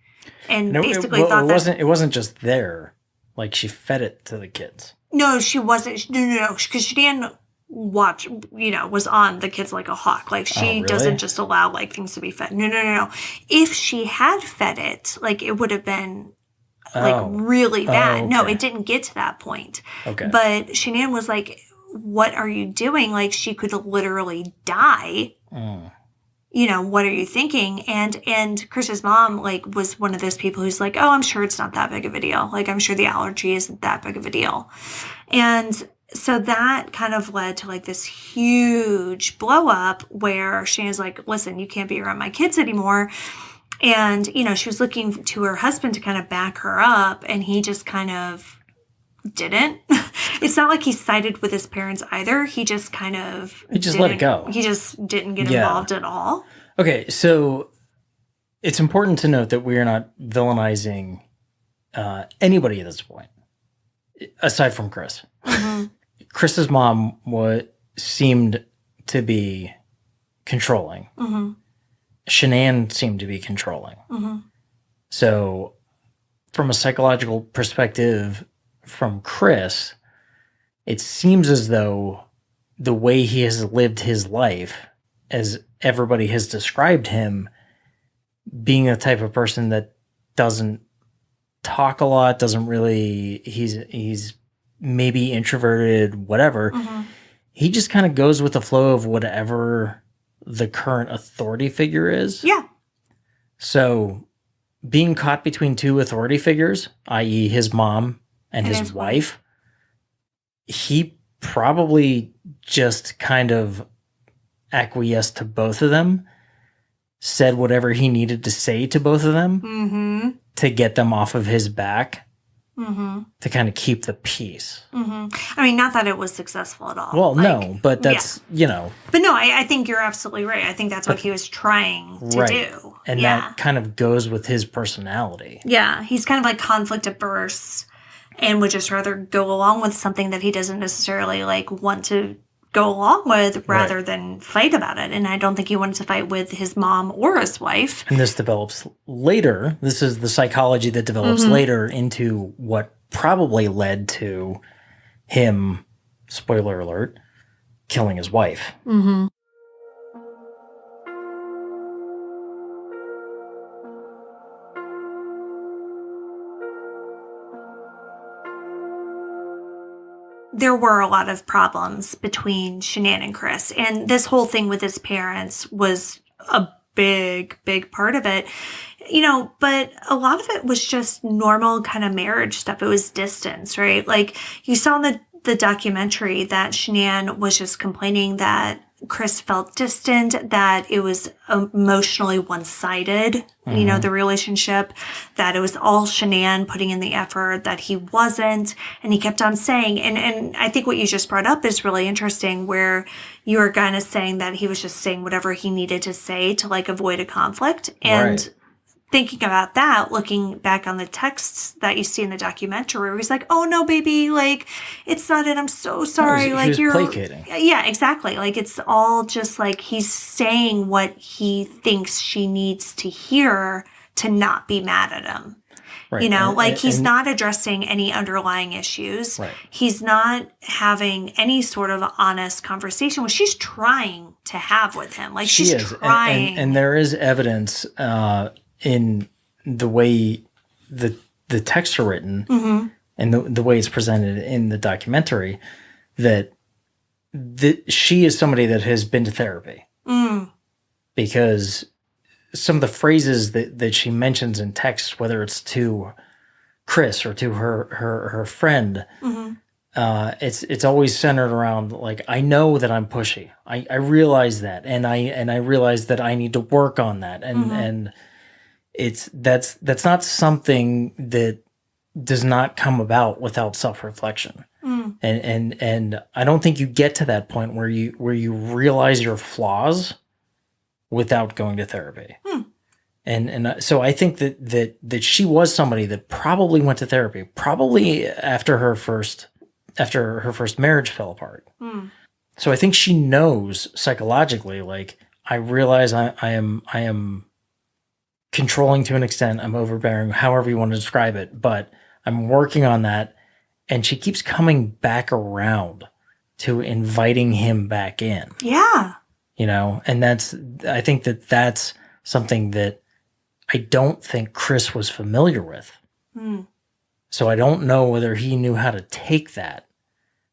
and basically thought it wasn't just there. Like, she fed it to the kids. No, she wasn't. No. Because Shannan was on the kids like a hawk. Like, she doesn't just allow, like, things to be fed. No. If she had fed it, like, it would have been like really bad. No, it didn't get to that point. Okay. But Shannan was like, what are you doing? Like, she could literally die. You know, what are you thinking? And Chris's mom, like, was one of those people who's like, oh, I'm sure it's not that big of a deal. Like, I'm sure the allergy isn't that big of a deal. And so that kind of led to, like, this huge blow up where Shannon's like, listen, you can't be around my kids anymore. And, you know, she was looking to her husband to kind of back her up, and he just kind of didn't. It's not like he sided with his parents either. He just kind of let it go. He just didn't get involved at all. Okay, so it's important to note that we are not villainizing anybody at this point, aside from Chris. Chris's mom seemed to be controlling. Shannan seemed to be controlling. So from a psychological perspective from Chris, it seems as though the way he has lived his life, as everybody has described him, being the type of person that doesn't talk a lot, doesn't really, he's maybe introverted, whatever. He just kind of goes with the flow of whatever the current authority figure is. Yeah. So being caught between two authority figures, i.e. his mom and his wife, he probably just kind of acquiesced to both of them, said whatever he needed to say to both of them to get them off of his back, to kind of keep the peace. I mean, not that it was successful at all. Well, no, but that's, you know. But no, I think you're absolutely right. I think that's what he was trying to do. And that kind of goes with his personality. Yeah, he's kind of like conflict averse and would just rather go along with something that he doesn't necessarily, like, want to go along with rather than fight about it. And I don't think he wanted to fight with his mom or his wife. And this develops later. This is the psychology that develops later into what probably led to him, spoiler alert, killing his wife. There were a lot of problems between Shannan and Chris. And this whole thing with his parents was a big, big part of it. You know, but a lot of it was just normal kind of marriage stuff. It was distance, right? Like, you saw in the documentary that Shannan was just complaining that Chris felt distant, that it was emotionally one-sided, the relationship, that it was all Shannan putting in the effort, that he wasn't. And he kept on saying, and I think what you just brought up is really interesting, where you were kind of saying that he was just saying whatever he needed to say to like avoid a conflict. And thinking about that, looking back on the texts that you see in the documentary, where he's like, "Oh no, baby, like it's not it. I'm so sorry." He was you're placating. Yeah, exactly. Like it's all just like he's saying what he thinks she needs to hear to not be mad at him. Right. He's not addressing any underlying issues. Right. He's not having any sort of honest conversation, which she's trying to have with him. Like she's trying. And there is evidence in the way the texts are written and the way it's presented in the documentary that she is somebody that has been to therapy. Because some of the phrases that she mentions in text, whether it's to Chris or to her friend, it's always centered around like, I know that I'm pushy. I realize that, and I realize that I need to work on that, and that's not something that does not come about without self-reflection. And I don't think you get to that point where you realize your flaws without going to therapy. And so I think that she was somebody that probably went to therapy, probably after her first marriage fell apart. So I think she knows psychologically, like, I realize I am controlling to an extent. I'm overbearing, however you want to describe it, but I'm working on that. And she keeps coming back around to inviting him back in. Yeah. And I think that's something that I don't think Chris was familiar with. So I don't know whether he knew how to take that.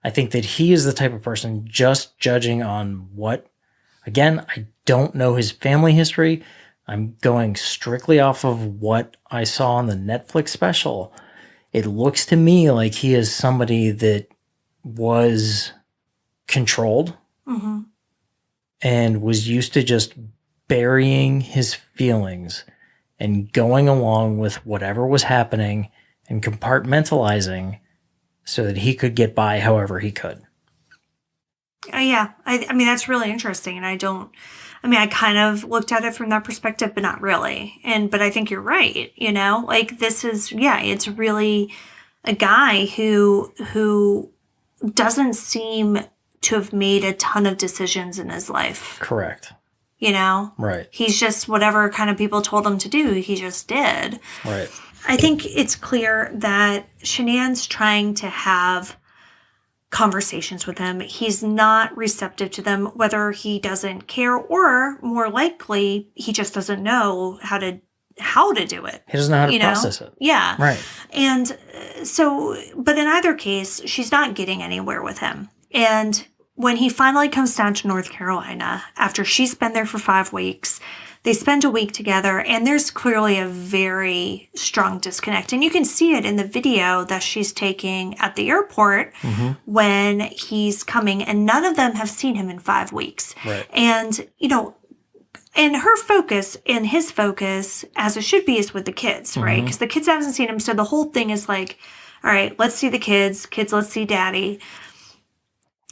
I think that he is the type of person just judging on again, I don't know his family history. I'm going strictly off of what I saw on the Netflix special. It looks to me like he is somebody that was controlled and was used to just burying his feelings and going along with whatever was happening and compartmentalizing so that he could get by however he could. Yeah. I mean, that's really interesting. And I kind of looked at it from that perspective, but not really. But I think you're right. Like this is, it's really a guy who doesn't seem to have made a ton of decisions in his life. Correct. Right. He's just whatever kind of people told him to do, he just did. Right. I think it's clear that Shannan's trying to have conversations with him. He's not receptive to them, whether he doesn't care or more likely he just doesn't know how to do it. He doesn't know how to process it. Yeah. Right. And so, but in either case, she's not getting anywhere with him. And when he finally comes down to North Carolina, after she's been there for 5 weeks, they spend a week together, and there's clearly a very strong disconnect. And you can see it in the video that she's taking at the airport when he's coming, and none of them have seen him in 5 weeks. Right. And, and her focus and his focus, as it should be, is with the kids, right? Because the kids haven't seen him. So the whole thing is like, all right, let's see the kids. Kids, let's see daddy.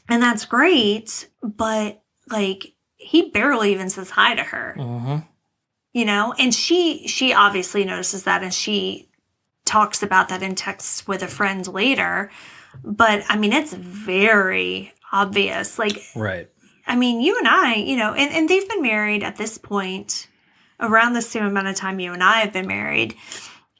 And that's great. But like, he barely even says hi to her, and she obviously notices that, and she talks about that in texts with a friend later. But I mean, it's very obvious. Like, right. I mean, you and I, and they've been married at this point around the same amount of time you and I have been married.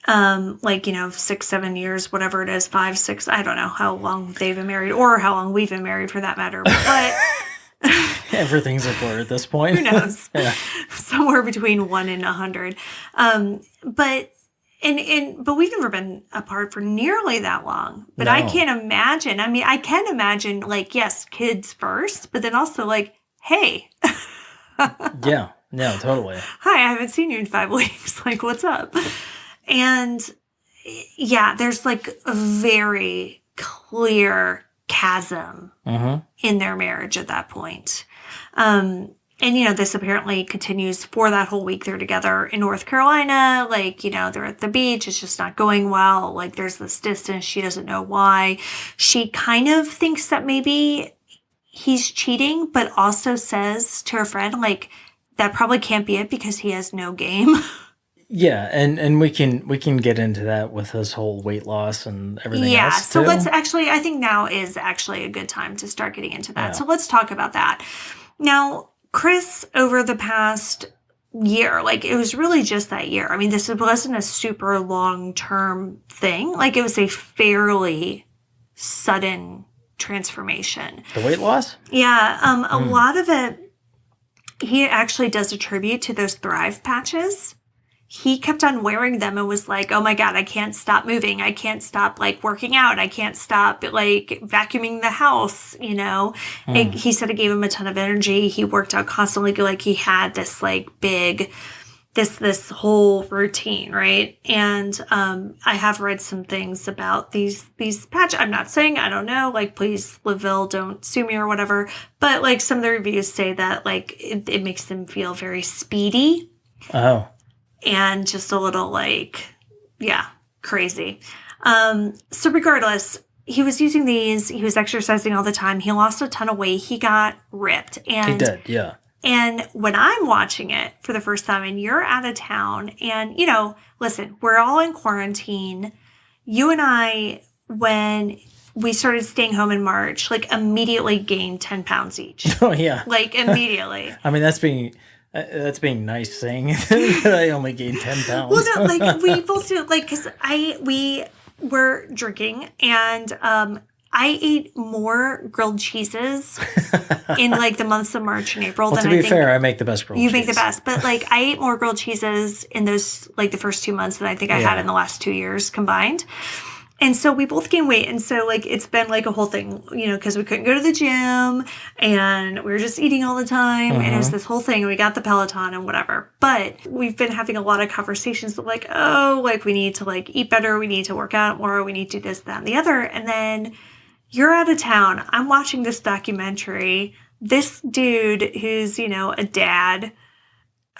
6, 7 years, whatever it is, 5, 6, I don't know how long they've been married or how long we've been married for that matter. But everything's a blur at this point. Who knows? Somewhere between 1 and 100. But we've never been apart for nearly that long. But no. I can't imagine. I mean, I can imagine, like, yes, kids first, but then also like, hey. Yeah. No, totally. Hi, I haven't seen you in 5 weeks. Like, what's up? And yeah, there's like a very clear chasm in their marriage at that point. And, you know, this apparently continues for that whole week they're together in North Carolina. Like, you know, they're at the beach. It's just not going well. Like, there's this distance. She doesn't know why. She kind of thinks that maybe he's cheating, but also says to her friend, like, that probably can't be it because he has no game. Yeah, and we can get into that with his whole weight loss and everything else. Yeah, so too. let's actually, I think now is actually a good time to start getting into that. Yeah. So let's talk about that. Now, Chris, over the past year, like it was really just that year. I mean, this wasn't a super long-term thing. Like it was a fairly sudden transformation. The weight loss? Yeah, a lot of it, he actually does attribute to those Thrive patches. He kept on wearing them and was like, oh my God, I can't stop moving. I can't stop like working out. I can't stop like vacuuming the house, you know. He said it gave him a ton of energy. He worked out constantly. Like he had this like big, this whole routine, right? And I have read some things about these patches. I'm not saying, I don't know, like please, LaVille, don't sue me or whatever. But like some of the reviews say that like it makes them feel very speedy. Oh. And just a little like, yeah, crazy. So regardless, he was using these. He was exercising all the time. He lost a ton of weight. He got ripped. And He did, yeah. And when I'm watching it for the first time and you're out of town and, you know, listen, we're all in quarantine. You and I, when we started staying home in March, like immediately gained 10 pounds each. Oh, yeah. Like immediately. I mean, that's being nice saying that I only gained 10 pounds. Well, no, like we both do, like, because we were drinking and I ate more grilled cheeses in like the months of March and April Well, than to be fair, I make the best grilled cheese. You make the best, but like I ate more grilled cheeses in those like the first 2 months than I think I had in the last 2 years combined. And so we both gained weight. And so like it's been like a whole thing, you know, because we couldn't go to the gym and we were just eating all the time. And it was this whole thing. And we got the Peloton and whatever. But we've been having a lot of conversations of like, oh, like we need to like eat better. We need to work out more. We need to do this, that, and the other. And then you're out of town. I'm watching this documentary. This dude who's, you know, a dad,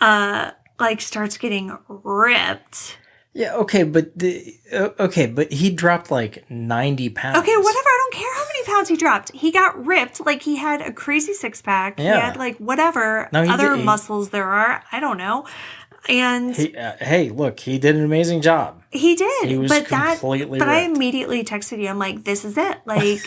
like starts getting ripped. Yeah, okay, but he dropped like 90 pounds. Okay, whatever. I don't care how many pounds he dropped. He got ripped. Like he had a crazy six pack. Yeah. He had like whatever muscles there are. I don't know. And hey, look, he did an amazing job. He did. He was completely ripped. I immediately texted you. I'm like, this is it. Like,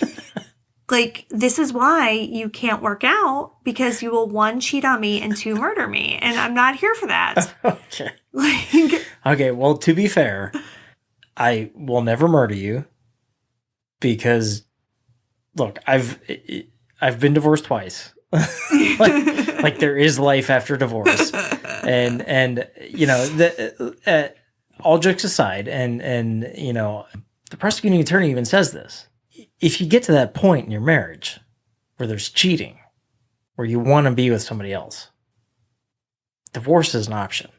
like this is why you can't work out because you will 1, cheat on me and 2, murder me, and I'm not here for that. Okay. Like, okay. Well, to be fair, I will never murder you because, look, I've been divorced twice. like there is life after divorce, and you know all jokes aside, and you know the prosecuting attorney even says this: if you get to that point in your marriage where there's cheating, where you want to be with somebody else, divorce is an option.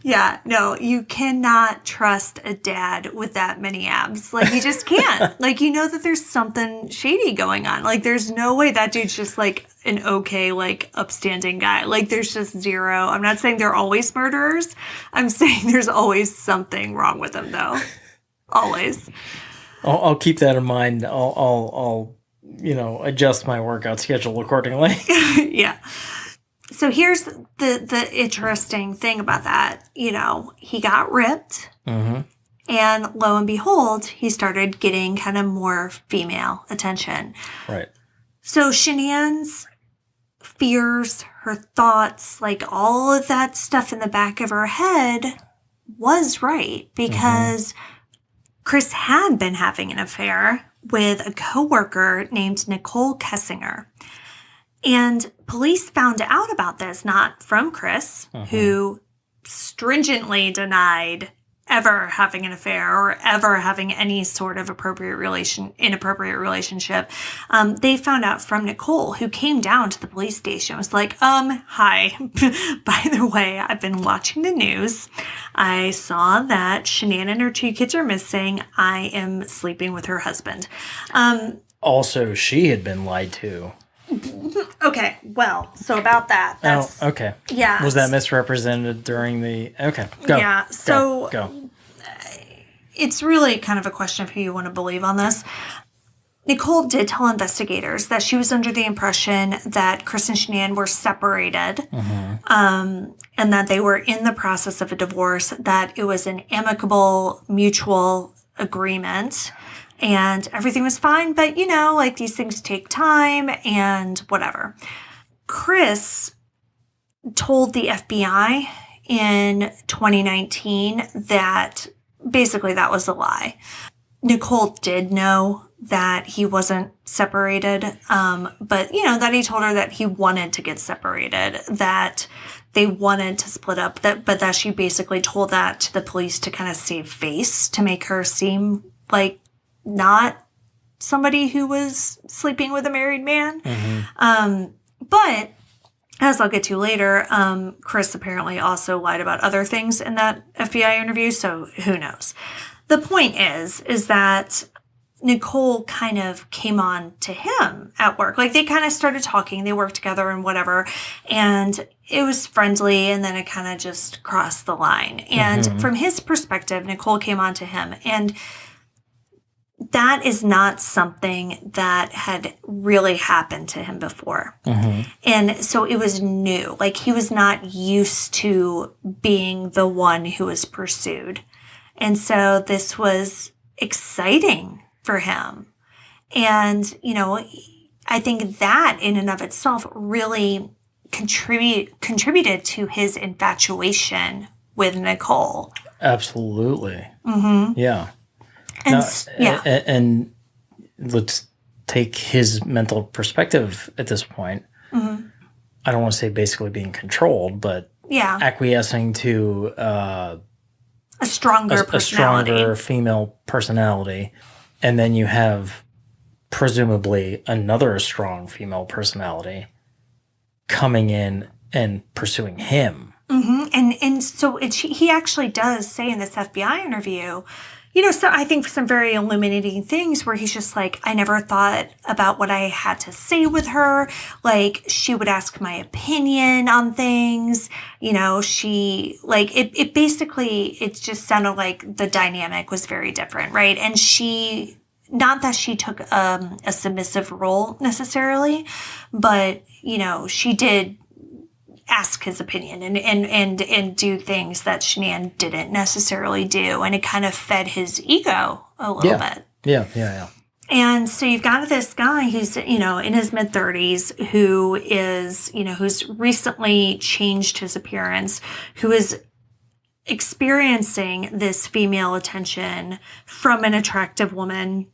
Yeah, no, you cannot trust a dad with that many abs. Like, you just can't. Like, you know that there's something shady going on. Like, there's no way that dude's just, like, an okay, like, upstanding guy. Like, there's just zero. I'm not saying they're always murderers. I'm saying there's always something wrong with them, though. Always. I'll keep that in mind. I'll you know, adjust my workout schedule accordingly. Yeah. So here's the interesting thing about that. You know, he got ripped, and lo and behold, he started getting kind of more female attention. Right. So Shannan's fears, her thoughts, like all of that stuff in the back of her head was right because Chris had been having an affair with a coworker named Nicole Kessinger. And police found out about this, not from Chris, who stringently denied ever having an affair or ever having any sort of inappropriate relationship. They found out from Nicole, who came down to the police station, was like, hi, by the way, I've been watching the news. I saw that Shannan and her 2 kids are missing. I am sleeping with her husband. also she had been lied to. Okay, well, so about that. That's, okay. Yeah. Was that misrepresented during the... Okay, go. Yeah, so Go. it's really kind of a question of who you want to believe on this. Nicole did tell investigators that she was under the impression that Chris and Shannan were separated, and that they were in the process of a divorce, that it was an amicable, mutual agreement, and everything was fine. But, like, these things take time and whatever. Chris told the FBI in 2019 that basically that was a lie. Nicole did know that he wasn't separated, but, that he told her that he wanted to get separated, that they wanted to split up, but that she basically told that to the police to kind of save face, to make her seem like not somebody who was sleeping with a married man. But as I'll get to later, Chris apparently also lied about other things in that FBI interview, so who knows? The point is that Nicole kind of came on to him at work. Like, they kind of started talking, they worked together and whatever, and it was friendly, and then it kind of just crossed the line. And from his perspective, Nicole came on to him, and that is not something that had really happened to him before. And so it was new. Like, he was not used to being the one who was pursued. And so this was exciting for him. And, I think that in and of itself really contributed to his infatuation with Nicole. Absolutely. Yeah. And and let's take his mental perspective at this point. I don't want to say basically being controlled, but acquiescing to a stronger personality. A stronger female personality. And then you have presumably another strong female personality coming in and pursuing him. And so he actually does say in this FBI interview, so I think some very illuminating things where he's just like, I never thought about what I had to say with her. Like, she would ask my opinion on things. She, like, it basically, it just sounded like the dynamic was very different, right? And not that she took a submissive role necessarily, but, she did ask his opinion and do things that Shannan didn't necessarily do. And it kind of fed his ego a little bit. Yeah. And so you've got this guy who's, in his mid-30s who is, who's recently changed his appearance, who is experiencing this female attention from an attractive woman,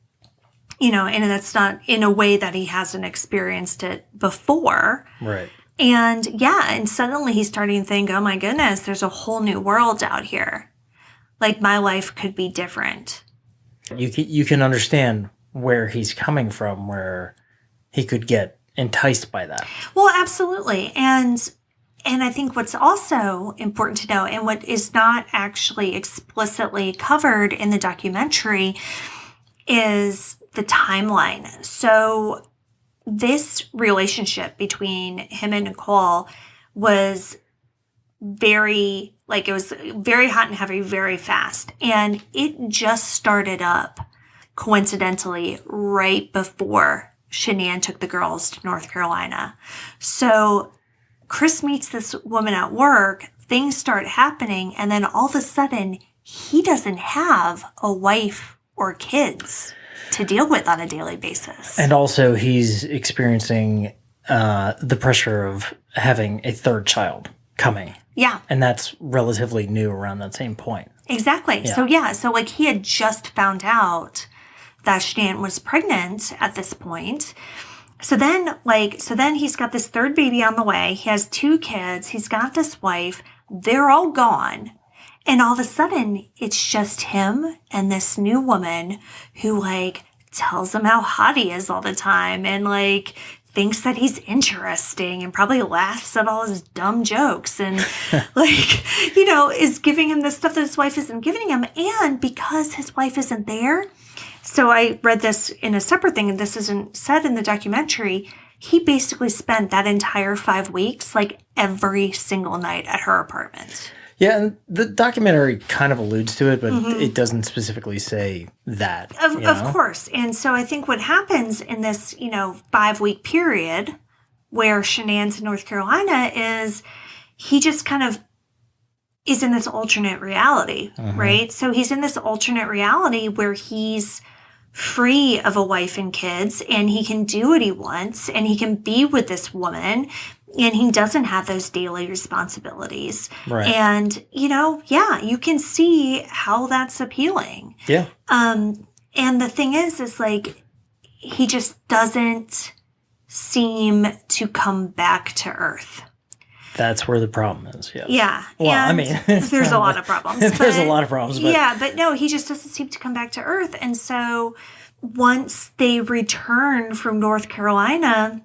and that's not in a way that he hasn't experienced it before. Right. And and suddenly he's starting to think, oh my goodness, there's a whole new world out here. Like, my life could be different. You can understand where he's coming from, where he could get enticed by that. Well, absolutely. And I think what's also important to know, and what is not actually explicitly covered in the documentary, is the timeline. So this relationship between him and Nicole was very hot and heavy, very fast. And it just started up coincidentally right before Shannan took the girls to North Carolina. So Chris meets this woman at work, things start happening, and then all of a sudden he doesn't have a wife or kids to deal with on a daily basis. And also he's experiencing the pressure of having a third child coming. Yeah. And that's relatively new around that same point. Exactly. Yeah. So like, he had just found out that Shannan was pregnant at this point. So then he's got this third baby on the way. He has 2 kids. He's got this wife. They're all gone. And all of a sudden, it's just him and this new woman who, like, tells him how hot he is all the time and, like, thinks that he's interesting and probably laughs at all his dumb jokes and, like, is giving him the stuff that his wife isn't giving him. And because his wife isn't there, So I read this in a separate thing, and this isn't said in the documentary. He basically spent that entire 5 weeks, like every single night at her apartment. Yeah, and the documentary kind of alludes to it, but it doesn't specifically say that. Of course. And so I think what happens in this, 5-week period where Shannan's in North Carolina is he just kind of is in this alternate reality, right? So he's in this alternate reality where he's free of a wife and kids, and he can do what he wants, and he can be with this woman, and he doesn't have those daily responsibilities. Right. And, you can see how that's appealing. Yeah. And the thing is like, he just doesn't seem to come back to earth. That's where the problem is, yes. Yeah. Well, and there's a lot of problems. There's a lot of problems. But yeah, but no, he just doesn't seem to come back to earth. And so once they return from North Carolina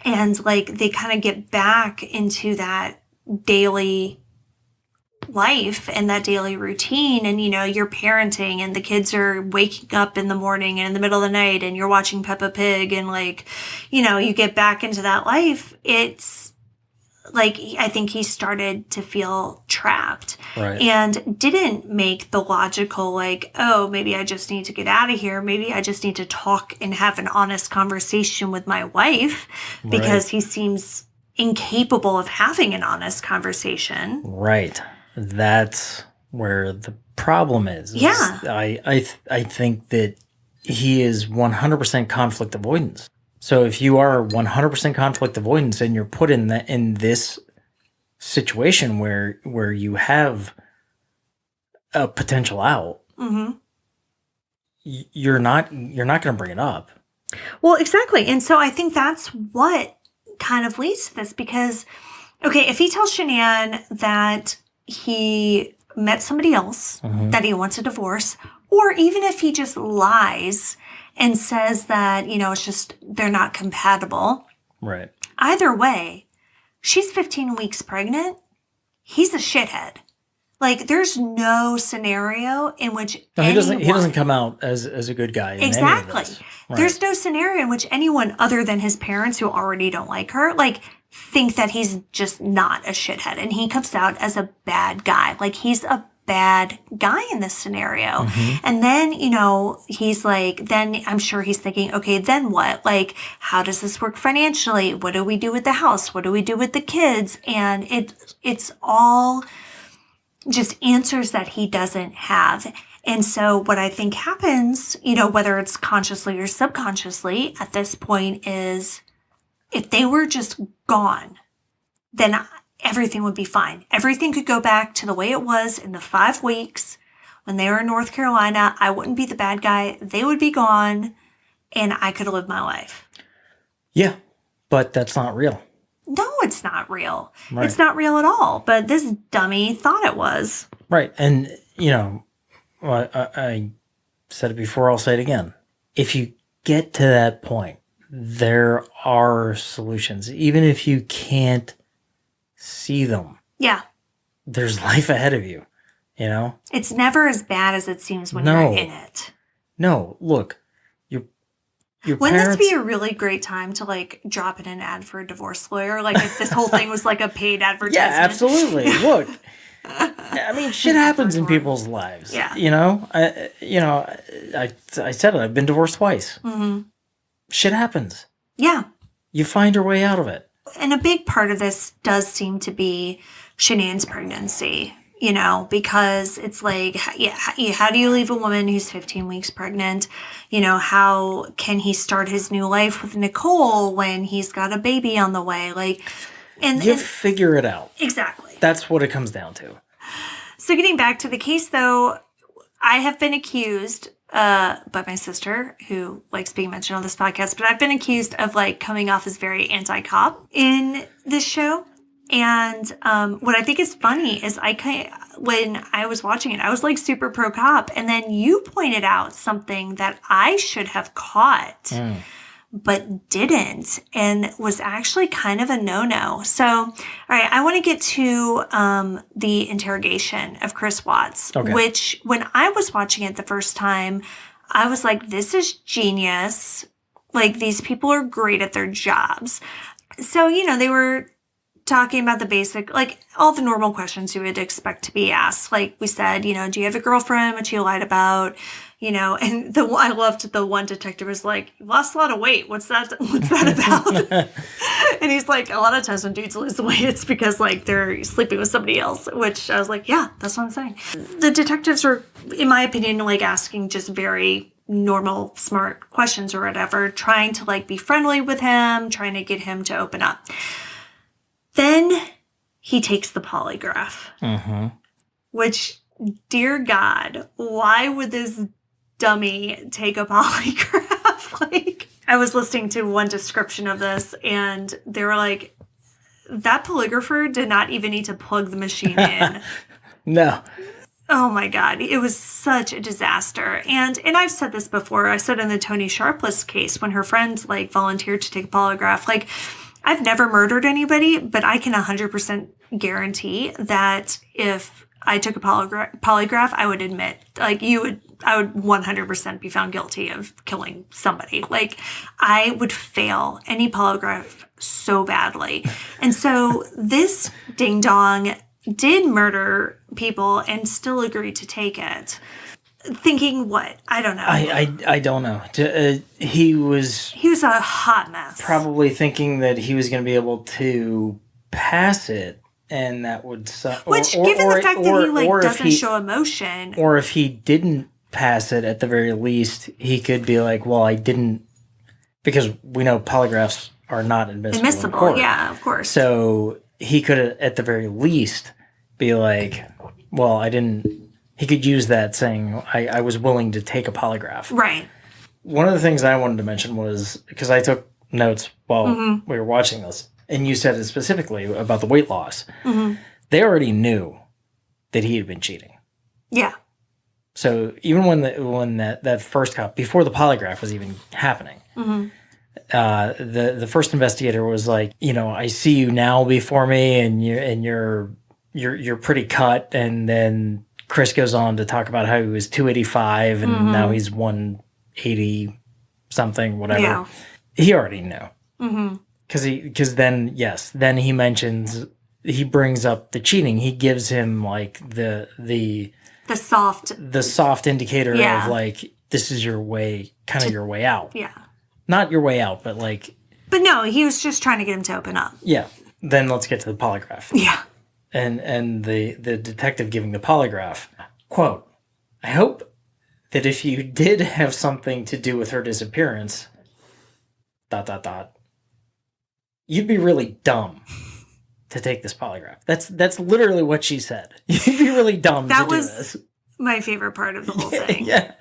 and they kind of get back into that daily life and that daily routine, and you're parenting and the kids are waking up in the morning and in the middle of the night and you're watching Peppa Pig and you get back into that life, it's I think he started to feel trapped. Right. And didn't make the logical, oh, maybe I just need to get out of here. Maybe I just need to talk and have an honest conversation with my wife, because he seems incapable of having an honest conversation. Right. That's where the problem is. Yeah. I think that he is 100% conflict avoidance. So if you are 100% conflict avoidance and you're put in this situation where you have a potential out, you're not going to bring it up. Well, exactly. And so I think that's what kind of leads to this, because, okay, if he tells Shannan that he met somebody else, that he wants a divorce, or even if he just lies and says that, it's just they're not compatible. Right. Either way, she's 15 weeks pregnant. He's a shithead. There's no scenario in which he doesn't come out as a good guy. Exactly. Right. There's no scenario in which anyone other than his parents, who already don't like her, think that he's just not a shithead, and he comes out as a bad guy. He's a bad guy in this scenario. And then, he's then I'm sure he's thinking, okay, then what? How does this work financially? What do we do with the house? What do we do with the kids? And it's all just answers that he doesn't have. And so what I think happens, whether it's consciously or subconsciously at this point, is if they were just gone, then everything would be fine. Everything could go back to the way it was in the 5 weeks when they were in North Carolina. I wouldn't be the bad guy. They would be gone, and I could live my life. Yeah, but that's not real. No, it's not real. Right. It's not real at all. But this dummy thought it was. Right. And, I said it before, I'll say it again. If you get to that point, there are solutions. Even if you can't see them. Yeah. There's life ahead of you, It's never as bad as it seems when you're in it. No, look, your Wouldn't parents... this be a really great time to drop in an ad for a divorce lawyer? If this whole thing was a paid advertisement. Yeah, absolutely. Look, I mean, shit happens in people's lives. Yeah. I said it. I've been divorced twice. Shit happens. Yeah. You find your way out of it. And a big part of this does seem to be Shannan's pregnancy, because it's how do you leave a woman who's 15 weeks pregnant? How can he start his new life with Nicole when he's got a baby on the way? And figure it out. Exactly. That's what it comes down to. So getting back to the case, though, I have been accused by my sister, who likes being mentioned on this podcast, but I've been accused of coming off as very anti-cop in this show. And what I think is funny is when I was watching it, I was super pro cop, and then you pointed out something that I should have caught, but didn't, and was actually kind of a no-no. So, all right, I want to get to the interrogation of Chris Watts, which when I was watching it the first time, I was like, this is genius. Like, these people are great at their jobs. So, they were talking about the basic, like all the normal questions you would expect to be asked. Like we said, do you have a girlfriend? What you lied about? And I loved the one detective was like, you lost a lot of weight. What's that about? And he's like, a lot of times when dudes lose weight, it's because like they're sleeping with somebody else, which I was like, yeah, that's what I'm saying. The detectives were, in my opinion, like asking just very normal, smart questions or whatever, trying to like be friendly with him, trying to get him to open up. Then he takes the polygraph, which, dear God, why would this dummy take a polygraph? Like, I was listening to one description of this, and they were like, that polygrapher did not even need to plug the machine in. No. Oh my God, it was such a disaster. And I've said this before. I said in the Tony Sharpless case when her friend like volunteered to take a polygraph, like, I've never murdered anybody, but I can 100% guarantee that if I took a polygraph, I would admit, like I would 100% be found guilty of killing somebody. Like, I would fail any polygraph so badly. And so this ding dong did murder people and still agreed to take it. Thinking what? I don't know. I don't know. He was a hot mess. Probably thinking that he was going to be able to pass it, and that would suck. Which, given the fact that he like doesn't show emotion, or if he didn't pass it, at the very least, he could be like, "Well, I didn't," because we know polygraphs are not admissible in court. Yeah, of course. So he could, at the very least, be like, "Well, I didn't." He could use that saying, I was willing to take a polygraph. Right. One of the things I wanted to mention was, because I took notes while we were watching this, and you said it specifically about the weight loss. They already knew that he had been cheating. Yeah. So even when that first cop, before the polygraph was even happening, the first investigator was like, I see you now before me, and you're pretty cut, and then Chris goes on to talk about how he was 285 and now he's 180 something, whatever. Yeah. He already knew. Because then he mentions, he brings up the cheating. He gives him like the soft indicator of like, this is your way, kind of your way out. Yeah. Not your way out, but like. But no, he was just trying to get him to open up. Yeah. Then let's get to the polygraph. Yeah. And the detective giving the polygraph, quote, I hope that if you did have something to do with her disappearance, ... you'd be really dumb to take this polygraph. That's literally what she said. You'd be really dumb to do this. That was my favorite part of the whole thing. Yeah.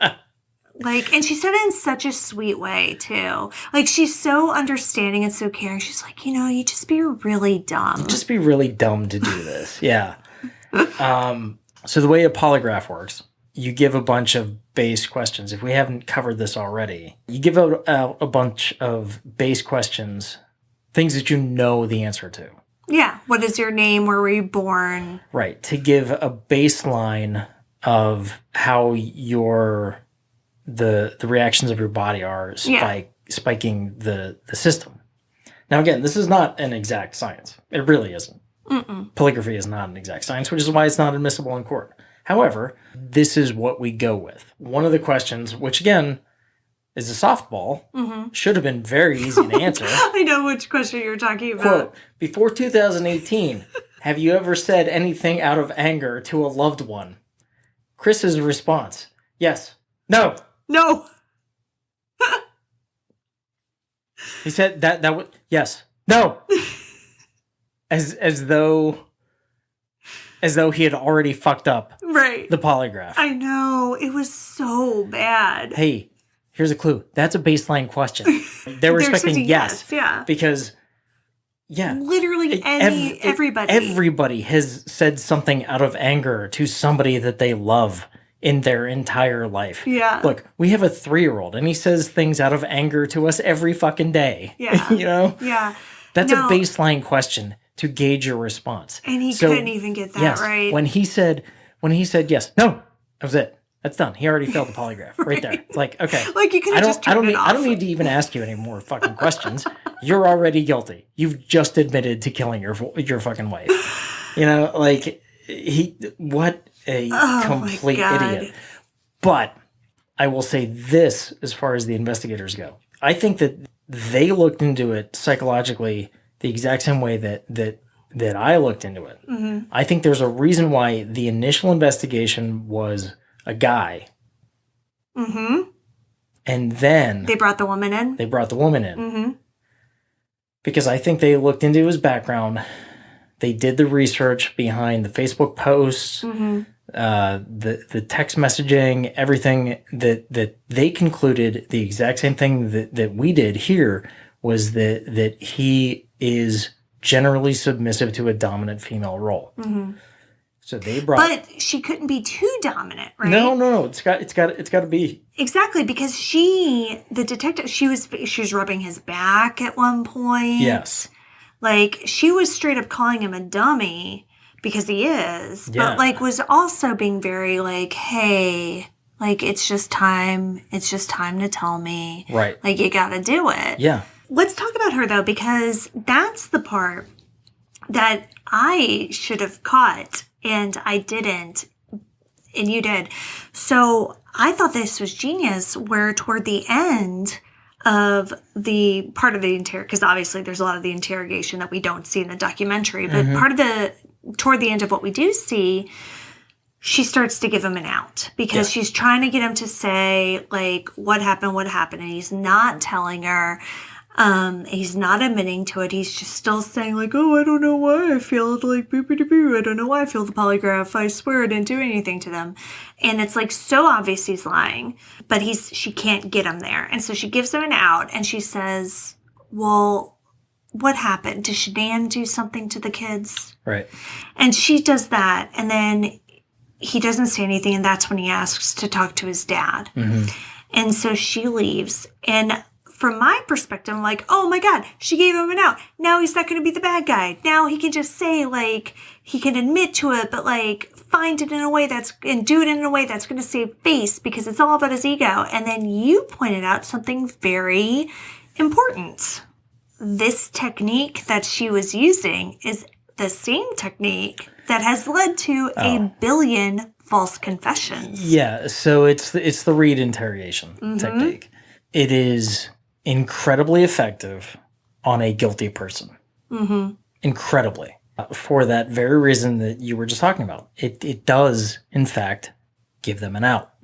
Like, and she said it in such a sweet way, too. Like, she's so understanding and so caring. She's like, you just be really dumb. Just be really dumb to do this. Yeah. So the way a polygraph works, you give a bunch of base questions. If we haven't covered this already, you give out a bunch of base questions, things that you know the answer to. Yeah. What is your name? Where were you born? Right. To give a baseline of how the reactions of your body are spiking the system. Now, again, this is not an exact science. It really isn't. Polygraphy is not an exact science, which is why it's not admissible in court. However, this is what we go with. One of the questions, which again is a softball, should have been very easy to answer. I know which question you're talking about. Quote, before 2018, have you ever said anything out of anger to a loved one? Chris's response, yes. No. No. He said that would, yes. No. As though he had already fucked up the polygraph. I know. It was so bad. Hey, here's a clue. That's a baseline question. They were expecting yes. Yeah. Because, literally everybody. Everybody has said something out of anger to somebody that they love in their entire life. Yeah. Look, we have a 3-year-old and he says things out of anger to us every fucking day. Yeah. Yeah. That's a baseline question to gauge your response. And he couldn't even get that right. When he said yes, no, that was it. That's done. He already failed the polygraph right there. It's like, okay. Like you could have just turned it off. I don't need to even ask you any more fucking questions. You're already guilty. You've just admitted to killing your fucking wife. You know, like what a complete idiot. But I will say this as far as the investigators go. I think that they looked into it psychologically the exact same way that I looked into it. Mm-hmm. I think there's a reason why the initial investigation was a guy. Mm-hmm. And then they brought the woman in. Mm-hmm. Because I think they looked into his background. They did the research behind the Facebook posts, mm-hmm. The text messaging, everything that they concluded the exact same thing that we did here was that he is generally submissive to a dominant female role. Mm-hmm. So they brought, but she couldn't be too dominant, right? No. It's got to be exactly because the detective, she was rubbing his back at one point. Yes, like she was straight up calling him a dummy because he is, but like was also being very like, hey, like it's just time to tell me, right? Like you got to do it. Yeah. Let's talk about her though because that's the part that I should have caught. And I didn't, and you did. So I thought this was genius where toward the end of the part of the because obviously there's a lot of the interrogation that we don't see in the documentary, but mm-hmm. Toward the end of what we do see, she starts to give him an out because she's trying to get him to say like, what happened, and he's not telling her. He's not admitting to it. He's just still saying like, oh, I don't know why I failed like boo. I don't know why I failed the polygraph. I swear I didn't do anything to them. And it's like so obvious he's lying, but she can't get him there. And so she gives him an out and she says, well, what happened? Did Shannan do something to the kids? Right. And she does that. And then he doesn't say anything. And that's when he asks to talk to his dad. Mm-hmm. And so she leaves. And from my perspective, I'm like, oh my God, she gave him an out. Now he's not going to be the bad guy. Now he can just say like, he can admit to it, but like find it in a way and do it in a way that's going to save face because it's all about his ego. And then you pointed out something very important. This technique that she was using is the same technique that has led to a billion false confessions. Yeah. So it's the Reed interrogation mm-hmm. technique. It is incredibly effective on a guilty person. Mm-hmm. Incredibly. For that very reason that you were just talking about. It does, in fact, give them an out.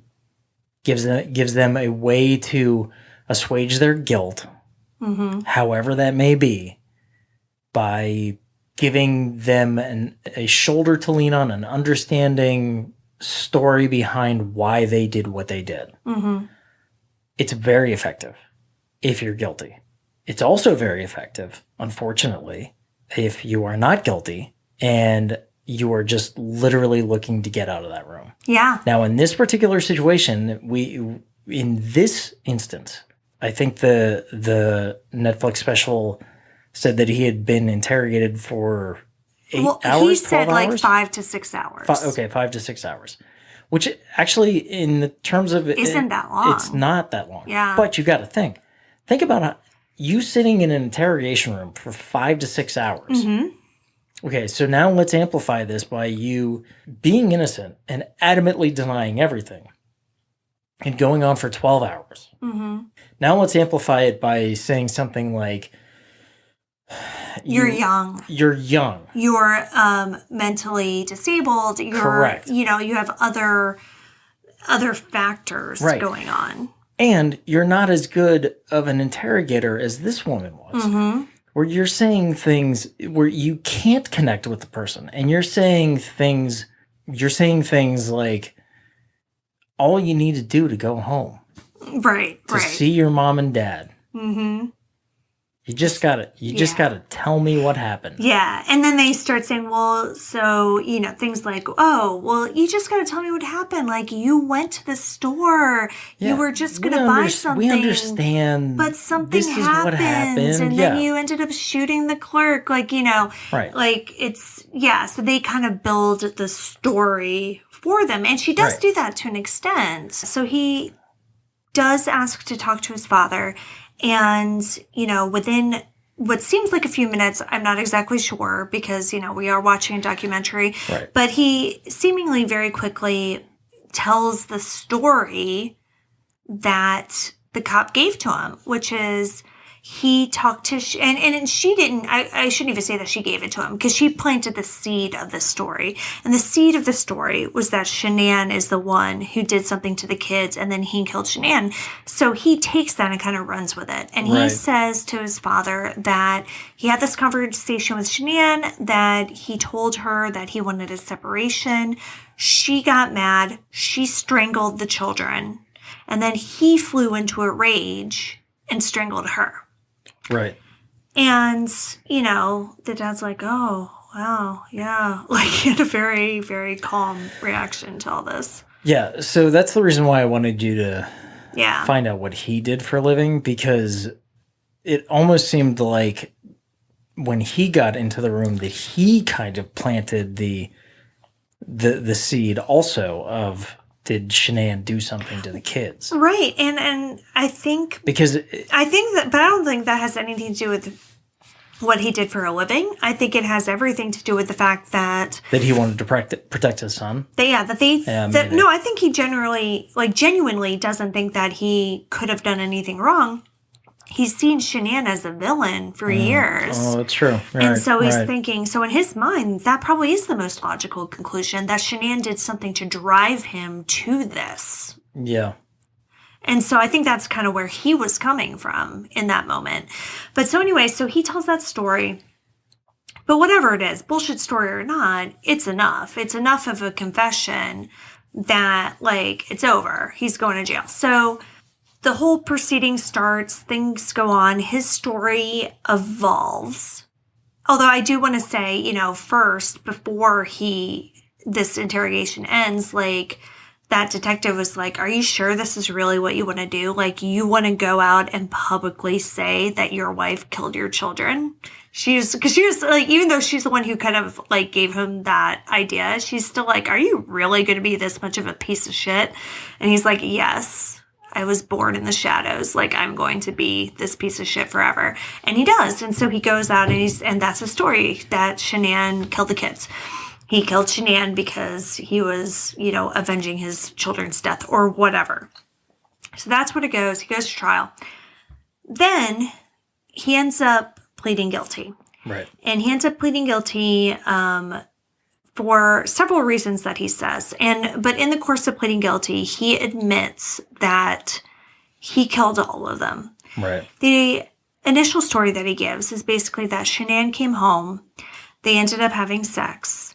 Gives them a way to assuage their guilt, mm-hmm. however that may be, by giving them a shoulder to lean on, an understanding story behind why they did what they did. Mm-hmm. It's very effective if you're guilty. It's also very effective, unfortunately, if you are not guilty and you are just literally looking to get out of that room. Yeah. Now, in this particular situation, in this instance, I think the Netflix special said that he had been interrogated for 8 hours, he said 12 like hours? 5 to 6 hours. 5 to 6 hours. Which actually, in the terms of it, isn't that long. It's not that long. Yeah. But you got to think about you sitting in an interrogation room for 5 to 6 hours. Mm-hmm. Okay, so now let's amplify this by you being innocent and adamantly denying everything and going on for 12 hours. Mm-hmm. Now let's amplify it by saying something like, You're young. You're mentally disabled. Correct. You have other factors going on. And you're not as good of an interrogator as this woman was. Mm-hmm. Where you're saying things where you can't connect with the person. And you're saying things like all you need to do to go home. Right. To see your mom and dad. Mm-hmm. You just gotta tell me what happened. Yeah. And then they start saying, well, so, things like, oh, well, you just got to tell me what happened. Like, you went to the store. Yeah, you were just going to buy something. We understand. But something this is what happened. And then you ended up shooting the clerk. Like, right. Like, so they kind of build the story for them. And she does do that to an extent. So he does ask to talk to his father. And, within what seems like a few minutes, I'm not exactly sure because, we are watching a documentary. Right. But he seemingly very quickly tells the story that the cop gave to him, which is he talked to, and she didn't, I shouldn't even say that she gave it to him because she planted the seed of the story. And the seed of the story was that Shannan is the one who did something to the kids and then he killed Shannan. So he takes that and kind of runs with it. And he says to his father that he had this conversation with Shannan, that he told her that he wanted a separation. She got mad. She strangled the children. And then he flew into a rage and strangled her. Right. And, the dad's like, oh, wow, yeah. Like, he had a very, very calm reaction to all this. Yeah, so that's the reason why I wanted you to find out what he did for a living, because it almost seemed like when he got into the room that he kind of planted the seed also of, did Shannan do something to the kids? Right. And I think... but I don't think that has anything to do with what he did for a living. I think it has everything to do with the fact that... that he wanted to protect his son? No, I think he genuinely doesn't think that he could have done anything wrong. He's seen Shannan as a villain for years. Oh, that's true. And so he's thinking, so in his mind, that probably is the most logical conclusion, that Shannan did something to drive him to this. Yeah. And so I think that's kind of where he was coming from in that moment. But so anyway, so he tells that story. But whatever it is, bullshit story or not, it's enough. It's enough of a confession that, it's over. He's going to jail. So... the whole proceeding starts, things go on, his story evolves. Although I do want to say, first, before this interrogation ends, that detective was like, are you sure this is really what you want to do? You want to go out and publicly say that your wife killed your children? Because she was even though she's the one who kind of gave him that idea, she's still like, are you really going to be this much of a piece of shit? And he's like, yes. I was born in the shadows. I'm going to be this piece of shit forever. And he does. And so he goes out and that's his story, that Shannan killed the kids. He killed Shannan because he was, avenging his children's death or whatever. So that's what it goes. He goes to trial. Then he ends up pleading guilty. Right. And he ends up pleading guilty, for several reasons that he says. But in the course of pleading guilty, he admits that he killed all of them. Right. The initial story that he gives is basically that Shannan came home. They ended up having sex.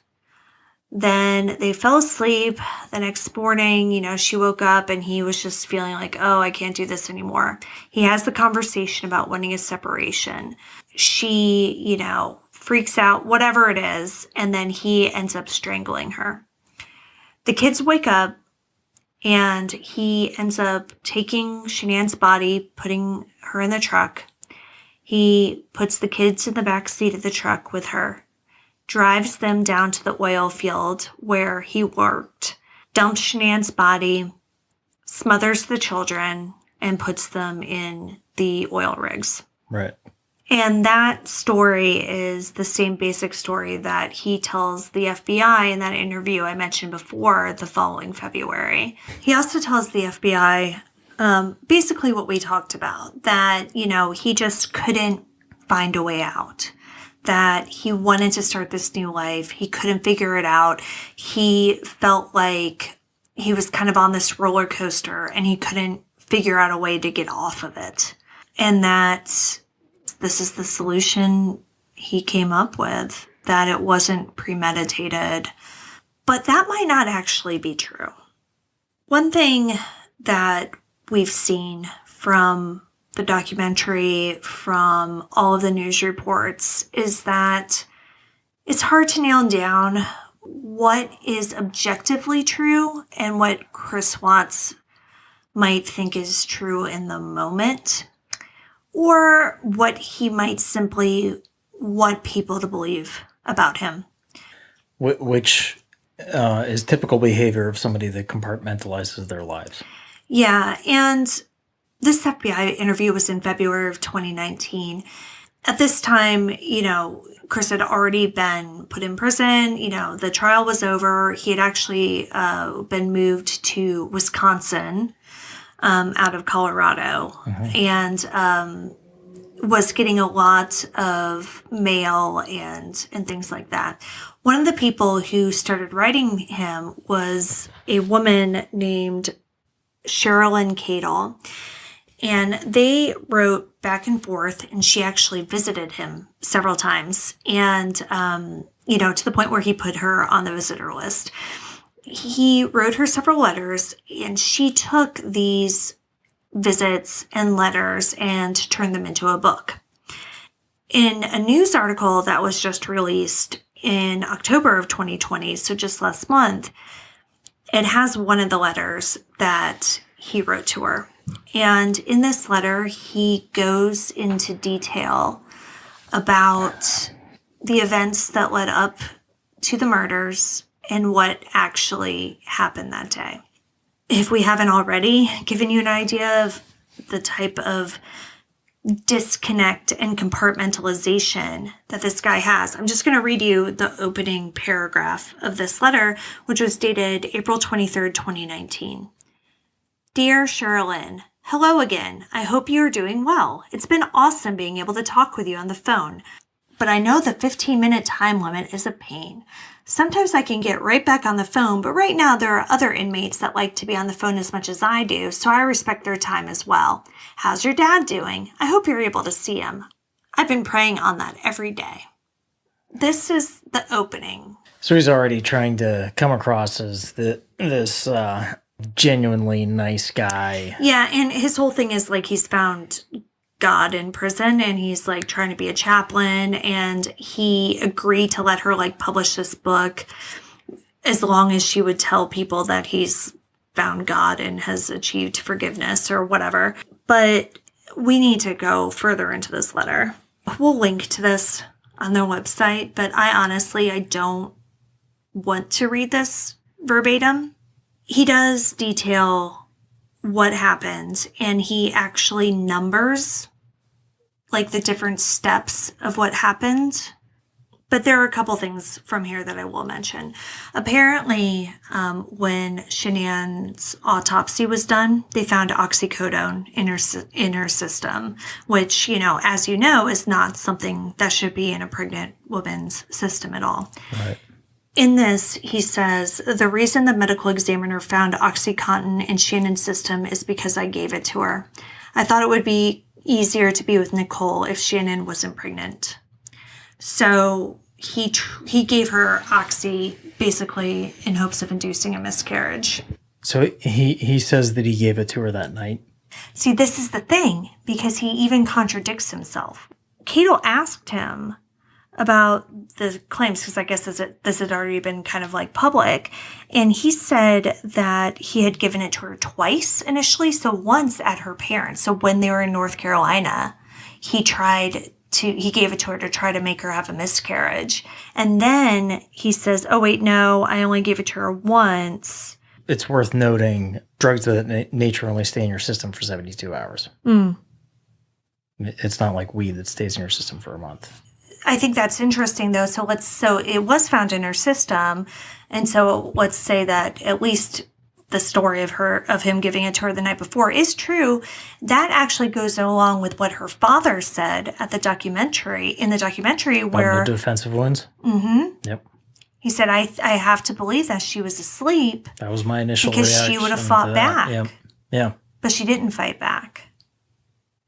Then they fell asleep. The next morning, she woke up and he was just feeling like, oh, I can't do this anymore. He has the conversation about wanting a separation. She, freaks out, whatever it is, and then he ends up strangling her. The kids wake up, and he ends up taking Shannan's body, putting her in the truck. He puts the kids in the back seat of the truck with her, drives them down to the oil field where he worked, dumps Shannan's body, smothers the children, and puts them in the oil rigs. Right. And that story is the same basic story that he tells the FBI in that interview I mentioned before, the following February. He also tells the FBI basically what we talked about, that, he just couldn't find a way out, that he wanted to start this new life. He couldn't figure it out. He felt like he was kind of on this roller coaster and he couldn't figure out a way to get off of it. And that this is the solution he came up with, that it wasn't premeditated. But that might not actually be true. One thing that we've seen from the documentary, from all of the news reports, is that it's hard to nail down what is objectively true and what Chris Watts might think is true in the moment, or what he might simply want people to believe about him. Which is typical behavior of somebody that compartmentalizes their lives. Yeah, and this FBI interview was in February of 2019. At this time, Chris had already been put in prison. The trial was over. He had actually been moved to Wisconsin out of Colorado, and was getting a lot of mail and things like that. One of the people who started writing him was a woman named Shannan Cadle, and they wrote back and forth, and she actually visited him several times, and to the point where he put her on the visitor list. He wrote her several letters, and she took these visits and letters and turned them into a book. In a news article that was just released in October of 2020, so just last month, it has one of the letters that he wrote to her. And in this letter, he goes into detail about the events that led up to the murders and what actually happened that day. If we haven't already given you an idea of the type of disconnect and compartmentalization that this guy has, I'm just going to read you the opening paragraph of this letter, which was dated April 23rd, 2019. Dear Shannan, hello again. I hope you are doing well. It's been awesome being able to talk with you on the phone, but I know the 15-minute time limit is a pain. Sometimes I can get right back on the phone, but right now there are other inmates that like to be on the phone as much as I do, so I respect their time as well. How's your dad doing? I hope you're able to see him. I've been praying on that every day. This is the opening. So he's already trying to come across as this genuinely nice guy. Yeah, and his whole thing is like he's found God in prison, and he's like trying to be a chaplain, and he agreed to let her like publish this book as long as she would tell people that he's found God and has achieved forgiveness or whatever. But we need to go further into this letter. We'll link to this on their website, but I don't want to read this verbatim. He does detail what happened, and he actually numbers like the different steps of what happened. But there are a couple things from here that I will mention. Apparently, when Shannan's autopsy was done, they found oxycodone in her system, which, as you know, is not something that should be in a pregnant woman's system at all. Right. In this, he says, the reason the medical examiner found OxyContin in Shannan's system is because I gave it to her. I thought it would be easier to be with Nicole if Shannan wasn't pregnant. So he gave her Oxy basically in hopes of inducing a miscarriage. So he says that he gave it to her that night. See, this is the thing, because he even contradicts himself. Cadle asked him about the claims, because I guess this had already been kind of like public, and he said that he had given it to her twice initially. So once at her parents. So when they were in North Carolina, he gave it to her to try to make her have a miscarriage. And then he says, oh wait, no, I only gave it to her once. It's worth noting, drugs of that nature only stay in your system for 72 hours. It's not like weed that stays in your system for a month. I think that's interesting, though. So it was found in her system, and so let's say that at least the story of him giving it to her the night before is true. That actually goes along with what her father said in the documentary, where the defensive wounds. Mm-hmm. Yep. He said, I have to believe that she was asleep. That was my initial because reaction. She would have fought back. Yep. Yeah. But she didn't fight back,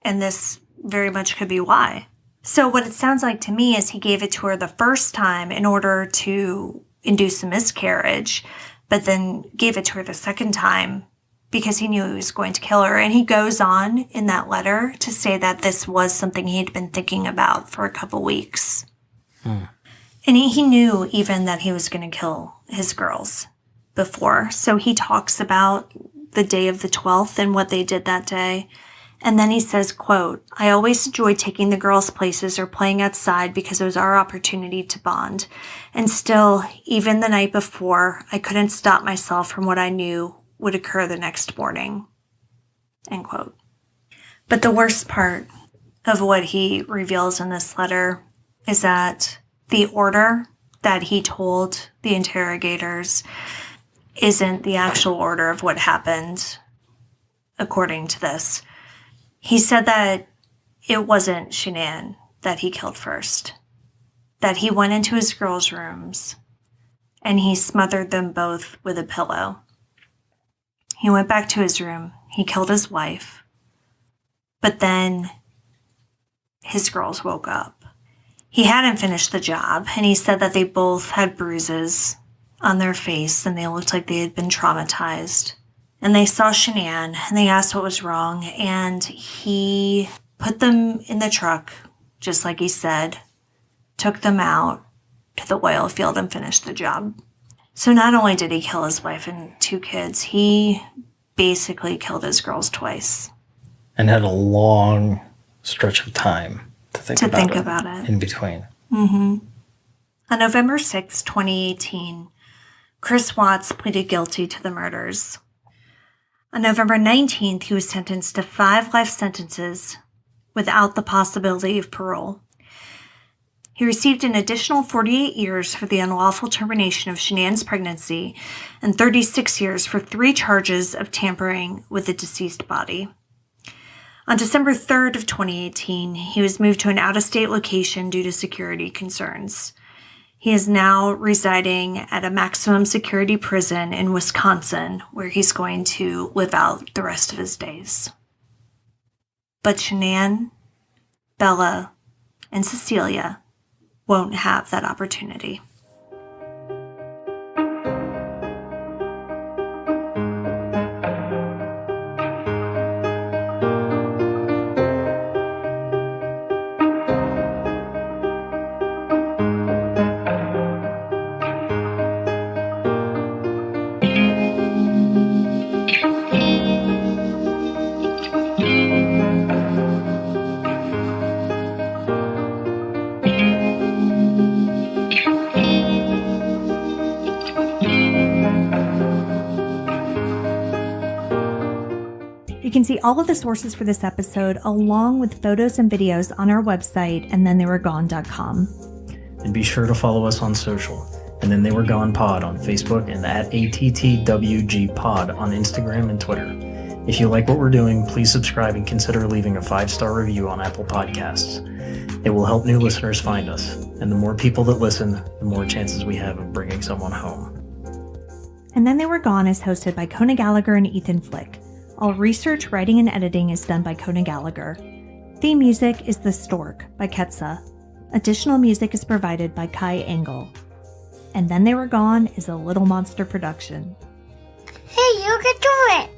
and this very much could be why. So what it sounds like to me is he gave it to her the first time in order to induce a miscarriage, but then gave it to her the second time because he knew he was going to kill her. And he goes on in that letter to say that this was something he'd been thinking about for a couple weeks. And he knew even that he was going to kill his girls before. So he talks about the day of the 12th and what they did that day. And then he says, quote, "I always enjoyed taking the girls places or playing outside because it was our opportunity to bond. And still, even the night before, I couldn't stop myself from what I knew would occur the next morning." End quote. But the worst part of what he reveals in this letter is that the order that he told the interrogators isn't the actual order of what happened, according to this. He said that it wasn't Shannan that he killed first, that he went into his girls' rooms and he smothered them both with a pillow. He went back to his room, he killed his wife, but then his girls woke up. He hadn't finished the job, and he said that they both had bruises on their face and they looked like they had been traumatized. And they saw Shannan and they asked what was wrong, and he put them in the truck, just like he said, took them out to the oil field and finished the job. So not only did he kill his wife and 2 kids, he basically killed his girls twice. And had a long stretch of time to think about it in between. On November 6, 2018, Chris Watts pleaded guilty to the murders. On November 19th, he was sentenced to 5 life sentences without the possibility of parole. He received an additional 48 years for the unlawful termination of Shannan's pregnancy and 36 years for 3 charges of tampering with a deceased body. On December 3rd of 2018, he was moved to an out-of-state location due to security concerns. He is now residing at a maximum security prison in Wisconsin, where he's going to live out the rest of his days. But Shannan, Bella, and Cecelia won't have that opportunity. You can see all of the sources for this episode, along with photos and videos, on our website, andthentheywere.gone.com. And be sure to follow us on social, And Then They Were Gone Pod on Facebook and at ATTWG Pod on Instagram and Twitter. If you like what we're doing, please subscribe and consider leaving a 5-star review on Apple Podcasts. It will help new listeners find us, and the more people that listen, the more chances we have of bringing someone home. And Then They Were Gone is hosted by Kona Gallagher and Ethan Flick. All research, writing, and editing is done by Kona Gallagher. Theme music is The Stork by Ketsa. Additional music is provided by Kai Engel. And Then They Were Gone is a Little Monster production. Hey, you can do it!